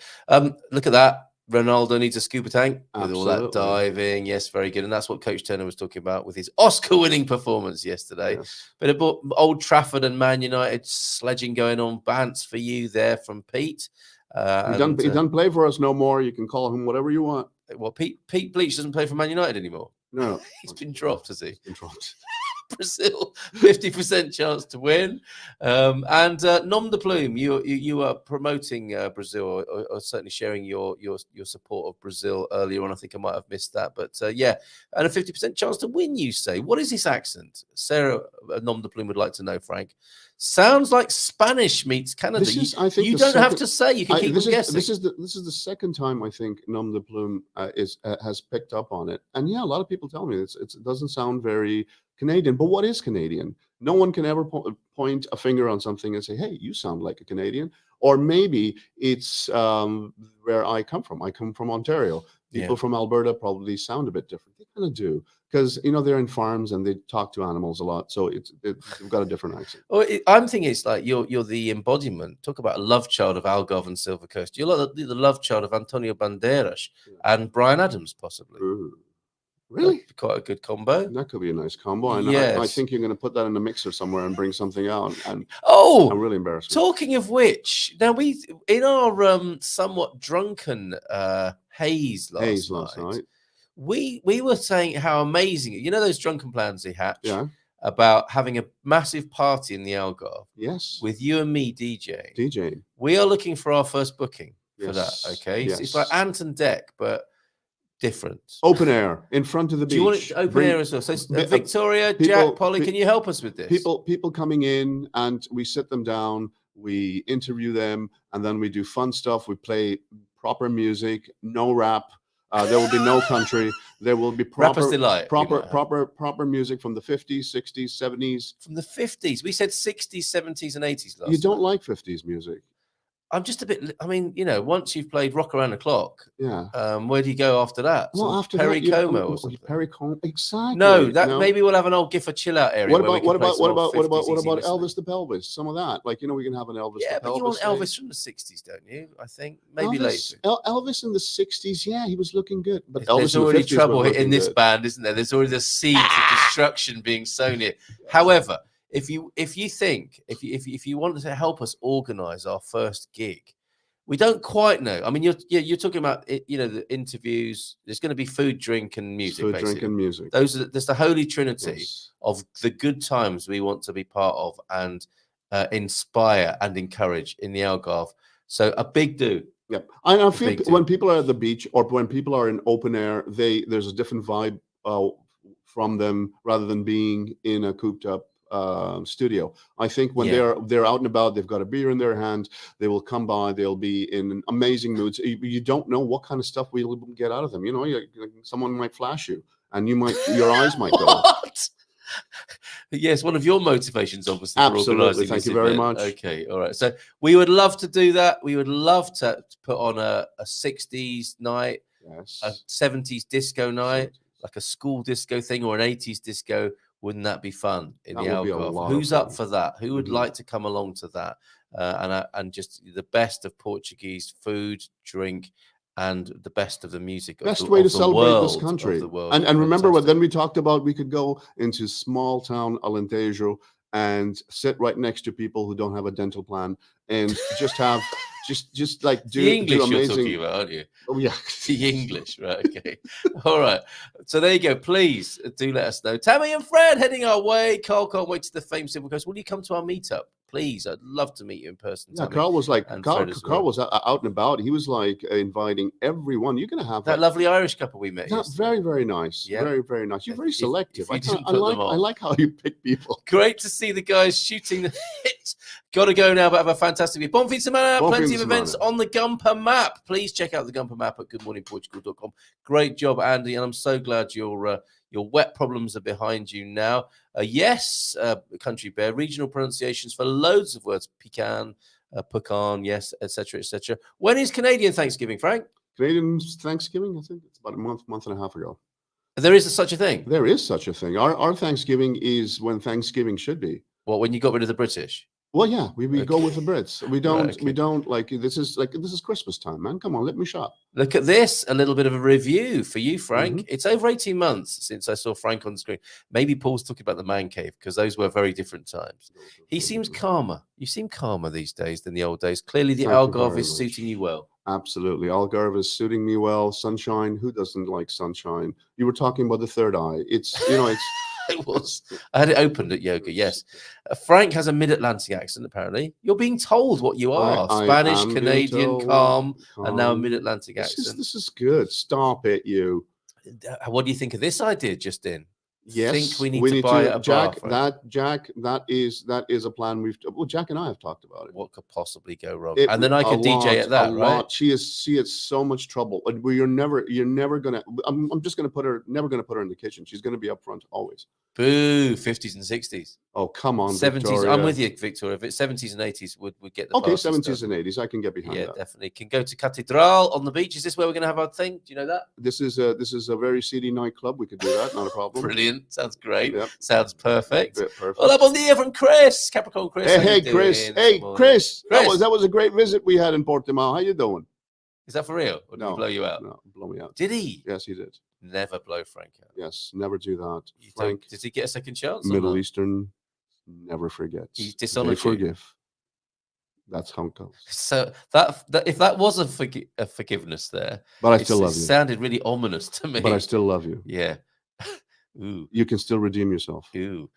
Look at that. Ronaldo needs a scuba tank with all that diving. Yes, very good. And that's what Coach Turner was talking about with his Oscar-winning performance yesterday. Yes. Bit of Old Trafford and Man United sledging going on. Bants for you there from Pete. He doesn't play for us no more. You can call him whatever you want. Well, Pete Bleach doesn't play for Man United anymore. No. He's been dropped, has he? He's been dropped. Brazil, 50% chance to win. And Nom de Plume, you are promoting Brazil, or certainly sharing your support of Brazil earlier on. I think I might have missed that, but yeah, and a 50% chance to win. You say, what is this accent? Sarah Nom de Plume would like to know. Frank, sounds like Spanish meets Canada. I think you don't have to say. You can keep guessing. This is the second time I think Nom de Plume has picked up on it, and yeah, a lot of people tell me it doesn't sound very Canadian. But what is Canadian? No one can ever point a finger on something and say, hey, you sound like a Canadian. Or maybe it's where I come from. I come from Ontario. People from Alberta probably sound a bit different. They kind of do. because they're in farms and they talk to animals a lot, so they've got a different accent. Well, I'm thinking it's like you're the embodiment. Talk about a love child of Algarve and Silver Coast. You're like the love child of Antonio Banderas and Brian Adams, possibly. Ooh. Really? That'd be quite a good combo. That could be a nice combo. And Yes. I think you're going to put that in a mixer somewhere and bring something out. And Oh, I'm really embarrassed. talking of which, now in our somewhat drunken haze last night. We were saying how amazing, those drunken plans they hatch about having a massive party in the Algarve. Yes. With you and me DJing. DJing. We are looking for our first booking for Yes. that. Okay. Yes. It's like Ant and Deck, but different. Open air in front of the beach. Do you want it open air as well? So Victoria, Jack, Polly, can you help us with this? People coming in, and we sit them down, we interview them, and then we do fun stuff. We play proper music, no rap. There will be no country. There will be Rapper's Delight, proper music from the 50s, 60s, 70s. From the 50s. We said 60s, 70s, and 80s last You don't time. like 50s music? I'm just a bit. I mean, once you've played Rock Around the Clock, yeah. Where do you go after that? Well, after Perry that, Como or something. Perry Como, exactly. No, maybe we'll have an old Gifford chill out area. What about Elvis Elvis the Pelvis? Some of that, we can have an Elvis. Yeah, the but Pelvis you want thing. Elvis from the 60s, don't you? I think maybe later. Elvis in the 60s, yeah, he was looking good. But There's Elvis already in the 50s trouble was in this good. band, isn't there? There's already the seeds of destruction being sown here. However, if you want to help us organize our first gig. We don't quite know. I mean, you're talking about the interviews. There's going to be food, drink, and music. Food, drink, and music. There's the holy trinity of the good times we want to be part of and inspire and encourage in the Algarve. So a big do. Yeah, I feel when people are at the beach or when people are in open air, there's a different vibe from them rather than being in a cooped up studio. I think when they're out and about, they've got a beer in their hand, they will come by, they'll be in amazing moods. You don't know what kind of stuff we'll get out of them. Someone might flash you and your eyes might go. What? Yes, one of your motivations, obviously. Absolutely. Thank you very much. Okay, all right. So we would love to do that. We would love to put on a 60s night, a 70s disco night, like a school disco thing or an 80s disco. Wouldn't that be fun in the Algarve? Who's up for that? Who would like to come along to that? And just the best of Portuguese food, drink, and the best of the music. Best way to celebrate this country. And remember, then we talked about we could go into small town Alentejo and sit right next to people who don't have a dental plan and just have just like do the English do amazing. You're talking about, aren't you? Oh yeah, the English, right? Okay, all right. So there you go. Please do let us know. Tammy and Fred heading our way. Carl can't wait to the famed Silver Coast. Will you come to our meetup? Please, I'd love to meet you in person. Yeah, Tammy. Carl was like, Carl was out and about. He was like inviting everyone. You're gonna have that lovely Irish couple we met. Very, very nice. Yeah. Very, very nice. You're very selective. I like how you pick people. Great to see the guys shooting the hits. Got to go now, but have a fantastic week. Bon fin de semana. Plenty of events on the GuMPer map. Please check out the GuMPer map at goodmorningportugal.com. Great job, Andy, and I'm so glad your wet problems are behind you now. Yes, Country Bear, regional pronunciations for loads of words. Pecan, pecan, yes, etc., etc. When is Canadian Thanksgiving, Frank? Canadian Thanksgiving, I think it's about a month and a half ago. There is such a thing? There is such a thing. Our Thanksgiving is when Thanksgiving should be. What, when you got rid of the British? Well, yeah, we go with the Brits. We don't like this is Christmas time, man. Come on, let me shop. Look at this, a little bit of a review for you, Frank. Mm-hmm. It's over 18 months since I saw Frank on the screen. Maybe Paul's talking about the man cave because those were very different times. He seems calmer. You seem calmer these days than the old days. Clearly the Algarve is suiting you well. Absolutely. Algarve is suiting me well. Sunshine. Who doesn't like sunshine? You were talking about the third eye. It's It was. I had it opened at yoga, yes. Frank has a mid-Atlantic accent, apparently. You're being told what you are. Spanish, Canadian, calm, and now a mid-Atlantic accent. This is good. Stop it, you. What do you think of this idea, Justin? Yes, think we need to buy a Jack. bar, That is a plan Jack and I have talked about it. What could possibly go wrong? And then I could DJ at that, right? She had so much trouble. You're never gonna. I'm just gonna never gonna put her in the kitchen. She's gonna be up front always. Boo, 50s and 60s. Oh, come on, 70s. Victoria. I'm with you, Victoria. If it's 70s and 80s, would get the Okay, party 70s stuff. and 80s. I can get behind Yeah, that. definitely. Can go to Catedral on the beach. Is this where we're going to have our thing? Do you know that? This is a very seedy nightclub. We could do that. Not a problem. Brilliant. Sounds great. Yep. Sounds perfect. Yeah, perfect. Hola, bon dia from Chris. Capricorn Chris. How you Hey, doing Chris. this Hey, morning? Chris. Chris. That was a great visit we had in Portimao. How you doing? Is that for real? Or did he blow you out? No, blow me out. Did he? Yes, he did. Never blow Frank out. Yes, never do that. You Frank, don't- Did he get a second chance? or Middle not? Eastern never forgets. He They dishonored you. forgive. That's how it goes. So that if that was a forgiveness there, But I it still love you. sounded really ominous to me. But I still love you. Yeah. Ooh. You can still redeem yourself. Ooh.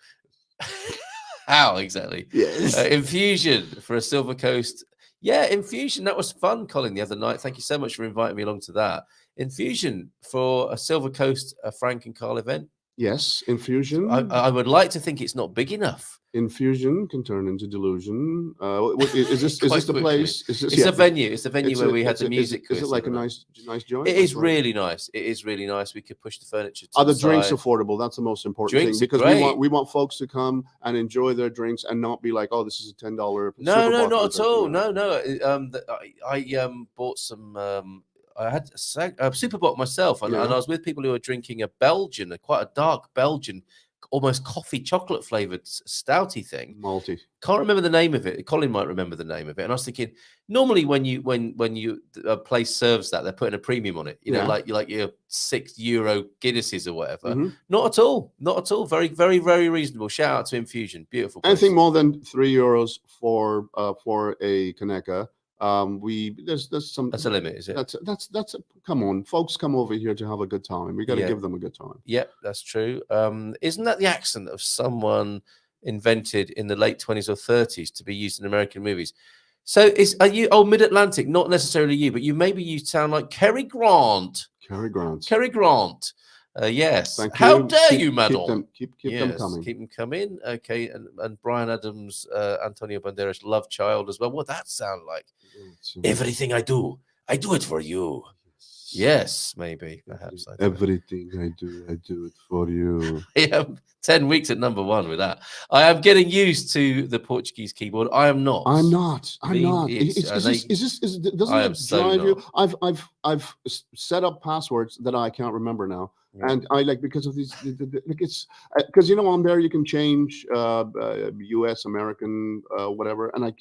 How exactly? Yes. Infusion for a Silver Coast. Yeah, Infusion. That was fun, Colin, the other night. Thank you so much for inviting me along to that. Infusion for a Silver Coast Frank and Carl event. Yes, infusion. I would like to think it's not big enough. Infusion can turn into delusion. Is this Quite the quickly. place? Is this, It's a venue. It's a venue It's where a- we had it's the a- music. Is it quiz like a the other night. nice joint? It is That's right. really nice. It is really nice. We could push the furniture to Are the the drinks side. affordable? That's the most important Drinks thing are because great. we want folks to come and enjoy their drinks and not be like, oh, this is a $10. No, Super not Bar at all. thing, you know. No. I bought some. I had a super bot myself, and I was with people who were drinking a Belgian, quite a dark Belgian, almost coffee chocolate flavored stouty thing. Malty. Can't remember the name of it. Colin might remember the name of it. And I was thinking, normally when a place serves that, they're putting a premium on it. You know, Yeah. like your €6 Guinnesses or whatever. Mhm. Not at all. Not at all. Very, very, very reasonable. Shout out to Infusion. Beautiful place. Anything more than €3 for a Kaneka. There's some. That's a limit, is it? That's come on, folks, come over here to have a good time. We got to Yeah. give them a good time. Yep, that's true. Isn't that the accent of someone invented in the late 20s or 30s to be used in American movies? So are you Mid-Atlantic? Not necessarily you, but you sound like Cary Grant. Cary Grant. Cary Grant. Yes. Thank How you. dare Keep- you, madam? Keep them Yes, coming. keep them coming. Okay, and Brian Adams, Antonio Banderas, Love Child as well. What that sound like? Everything I do it for you. Yes, maybe, perhaps. I don't know. Everything I do it for you. I am 10 weeks at number one with that. I am getting used to the Portuguese keyboard. I am not. I'm not. I'm Me, not. it's- Doesn't I am it so drive you? not. I've set up passwords that I can't remember now, Yeah. and I like because of these. Like it's because on there you can change U.S. American whatever, and it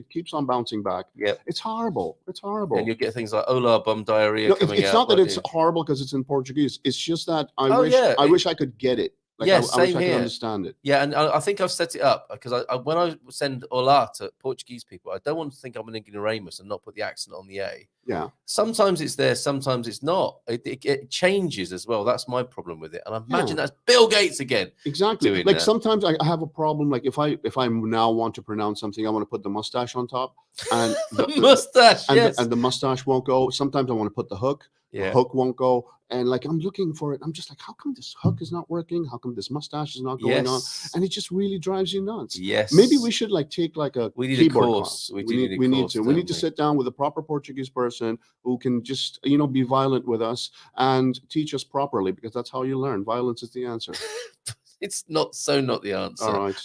keeps on bouncing back. Yep. It's horrible. It's horrible. And you get things like Ola bum diarrhea No, coming it's out. not that won't it's you? horrible because it's in Portuguese. It's just that I Oh, wish I could get it. Like Yeah, I wish same I could here. understand it. Yeah, and I think I've set it up because I when I send Ola to Portuguese people, I don't want to think I'm an ignoramus and not put the accent on the A. Yeah. Sometimes it's there, sometimes it's not. It changes as well. That's my problem with it. And I imagine that's Bill Gates again. Exactly. doing Like that. sometimes I have a problem. Like if I now want to pronounce something, I want to put the mustache on top, and The mustache, and, yes. and the mustache won't go. Sometimes I want to put the hook. The Yeah. hook won't go, and like I'm looking for it. I'm just like, how come this hook is not working? How come this mustache is not going on? Yes. And it just really drives you nuts. Yes. Maybe we should like take like a We need a keyboard course. class. We We do need need a we need course, to don't we need to we? sit down with a proper Portuguese person who can just be violent with us and teach us properly, because that's how you learn. Violence is the answer. It's not the answer. All right.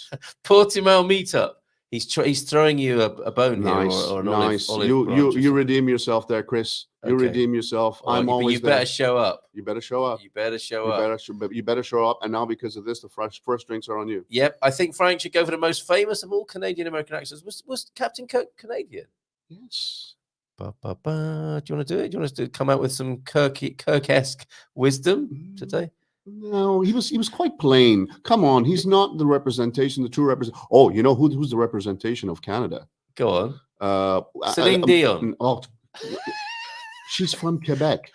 Portimao meetup. He's throwing you a bone Nice, here or an nice. olive You branch or something. redeem yourself there, Chris. You Okay. redeem yourself. Oh, I'm but always you there. better show up. You better show up. You better show You up. better show up. And now because of this, the first drinks are on you. Yep, I think Frank should go for the most famous of all Canadian American accents. Was Captain Kirk Canadian? Yes. Ba, ba, ba. Do you want to do it? Do you want us to come out with some Kirk-esque wisdom today? No, he was quite plain. Come on, he's not the representation, the true represent. Oh, you know who's the representation of Canada? Go on. Uh, Celine Dion. Oh, she's from Quebec.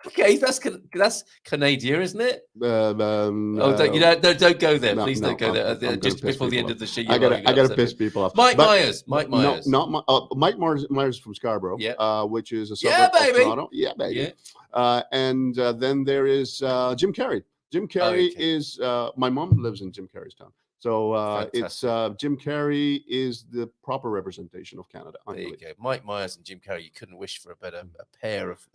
Okay, that's Canadian, isn't it? Don't Don't go there. no, Please no, don't go there. I'm gonna Just piss before the people end of the show. I gotta piss people off. Mike But- Myers. Mike Myers. No, not Mike Myers from Scarborough. Yeah. Which is a Yeah, suburb of baby. Toronto. Yeah, baby. Yeah. And then there is Jim Carrey. Jim Carrey Okay. is my mom lives in Jim Carrey's town. So it's Jim Carrey is the proper representation of Canada. I There you believe. go. Mike Myers and Jim Carrey. You couldn't wish for a better pair of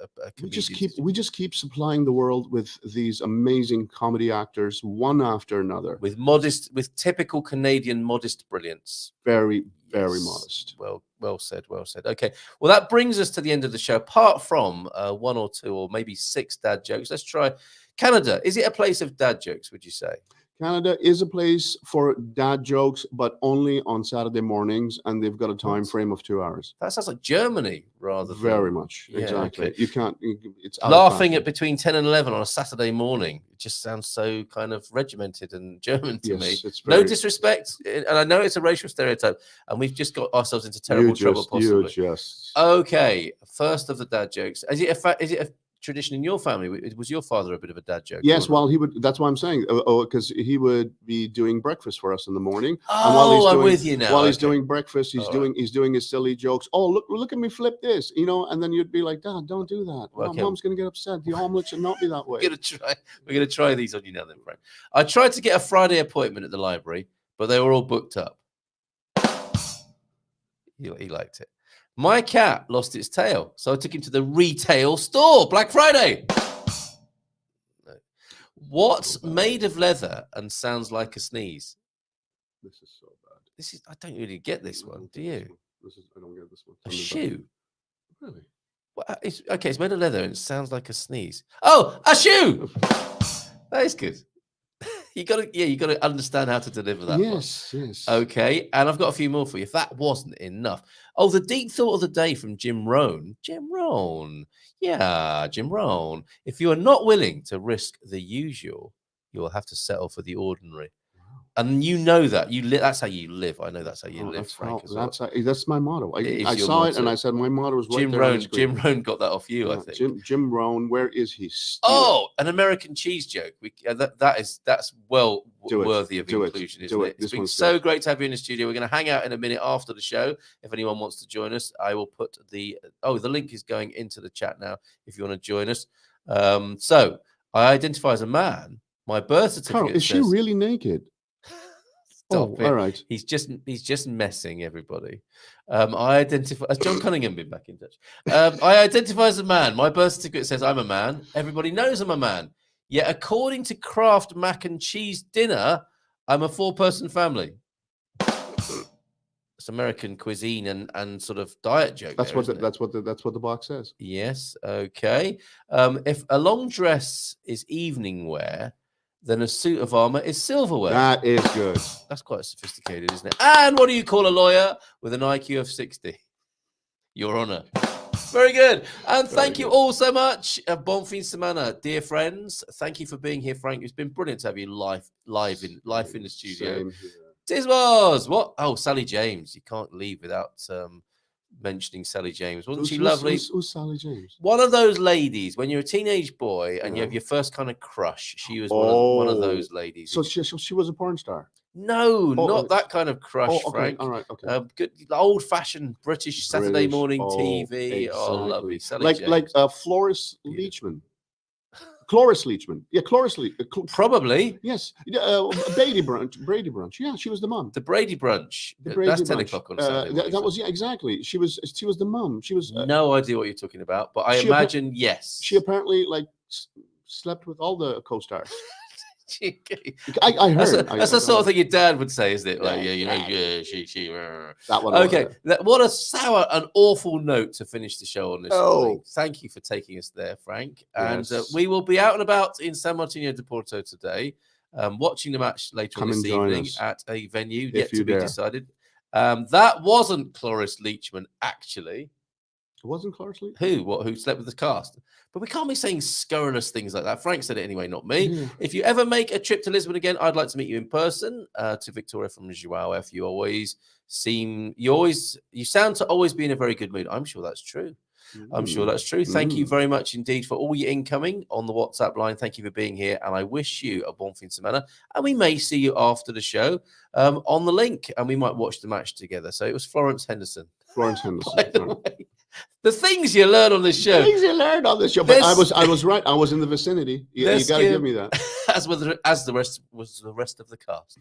We just comedians. keep supplying the world with these amazing comedy actors, one after another. with typical Canadian modest brilliance. Very Yes. modest. Well said. Okay. Well, that brings us to the end of the show. Apart from one or two or maybe 6 dad jokes, let's try Canada. Is it a place of dad jokes, would you say? Canada is a place for dad jokes, but only on Saturday mornings, and they've got a time frame of 2 hours. That sounds like Germany rather Very than much. Yeah, Exactly. okay. You can't. It's out of laughing fashion. at between 10 and 11 on a Saturday morning. It just sounds so kind of regimented and German to me. Yes, it's No very disrespect, and I know it's a racial stereotype, and we've just got ourselves into terrible trouble. Possibly. Okay, first of the dad jokes. Is it a tradition in your family? Was your father a bit of a dad joke? Yes, well, he would. That's why I'm saying. because he would be doing breakfast for us in the morning. Oh, and while he's I'm doing, with you now. While he's Okay. doing breakfast, he's All right. doing his silly jokes. Oh, look at me flip this, and then you'd be like, Dad, don't do that. Okay. Mom's gonna get upset. The omelet should not be that way. We're gonna try these on you now, then, Frank. I tried to get a Friday appointment at the library, but they were all booked up. He liked it. My cat lost its tail, so I took him to the retail store. Black Friday. No. What's made of leather and sounds like a sneeze? This is so bad. I don't really get this one. Do you? I don't get this one. A shoe. Really? Well, it's made of leather and it sounds like a sneeze. Oh, a shoe. That is good. You gotta understand how to deliver that. Yes. Okay, and I've got a few more for you. If that wasn't enough. Oh, the deep thought of the day from Jim Rohn. Yeah, Jim Rohn. If you are not willing to risk the usual, you will have to settle for the ordinary. And you know that that's how you live. I know that's how you live, Frank. That's my motto. I saw it and I said my motto was right there. Jim Rohn got that off you, I think. Jim Rohn, where is he? Oh, an American cheese joke. That's well worthy of inclusion, isn't it? It's been so great to have you in the studio. We're going to hang out in a minute after the show. If anyone wants to join us, I will put the link is going into the chat now. If you want to join us, so I identify as a man. My birth certificate. Carl, is she really naked? Stop it. All right. He's just messing everybody. I identify. Has John Cunningham been back in touch? I identify as a man. My birth certificate says I'm a man. Everybody knows I'm a man. Yet, according to Kraft Mac and Cheese Dinner, I'm a 4-person family. It's American cuisine and sort of diet joke. That's what the box says. Yes. Okay. If a long dress is evening wear, then a suit of armor is silverware. That is good. That's quite sophisticated, isn't it? And what do you call a lawyer with an IQ of 60? Your Honor. Very good. And thank you all so much. Bon fin semana, dear friends. Thank you for being here, Frank. It's been brilliant to have you live in the studio. Tis was what? Oh, Sally James. You can't leave without mentioning Sally James. Wasn't she lovely? Who's Sally James? One of those ladies when you're a teenage boy and you have your first kind of crush. She was one of those ladies. So she was a porn star. No, not that kind of crush, okay. Frank. All right, okay. Good old-fashioned British Saturday morning TV. Exactly. Oh, lovely. Sally like Floris Leachman. Cloris Leachman. Yeah, Cloris Leachman. Probably. Yes. Brady Brunch. Yeah, she was the mum. The Brady Brunch. That's 10 o'clock on Saturday. That was, exactly. She was the mum. She was. No idea what you're talking about, but I imagine, yes. She apparently slept with all the co-stars. I heard. That's the sort of thing your dad would say, isn't it? She. That one. Okay. What a sour and awful note to finish the show on this morning. Thank you for taking us there, Frank. And we will be out and about in San Martino de Porto today, watching the match later on this evening at a venue yet to be decided. That wasn't Cloris Leachman, actually. It wasn't Cloris Leachman? Who slept with the cast? But we can't be saying scurrilous things like that. Frank said it anyway, not me. Yeah. If you ever make a trip to Lisbon again, I'd like to meet you in person. To Victoria from Joao, if you sound to always be in a very good mood. I'm sure that's true. I'm sure that's true. Thank you very much indeed for all your incoming on the WhatsApp line. Thank you for being here. And I wish you a bon fin semana. And we may see you after the show on the link. And we might watch the match together. So it was Florence Henderson. Florence Henderson. By the way. The things you learn on this show. Things you learned on this show. But This- I was right. I was in the vicinity. You This got to give- give me that. as the rest of the cast.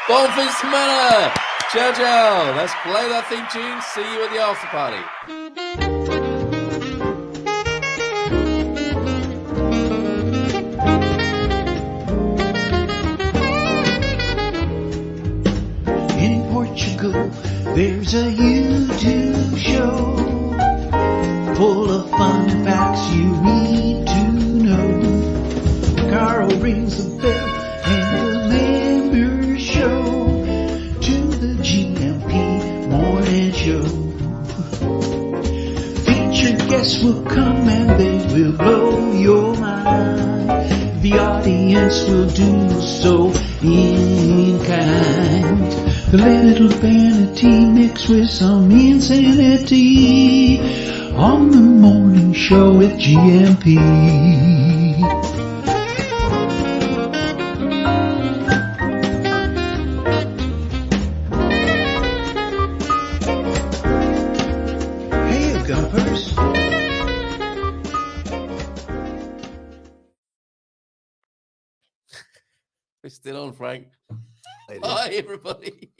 Bon fin de semana! Ciao, ciao! Let's play that theme tune. See you at the after party. In Portugal, there's a YouTube show full of fun facts you need to know. Carl rings the bell and the members show to the GMP morning show. Featured guests will come and they will blow your mind. The audience will do so in kind. The little vanity mixed with some insanity on the morning show with GMP. Hey, GuMPers. We're still on, Frank. Bye, everybody.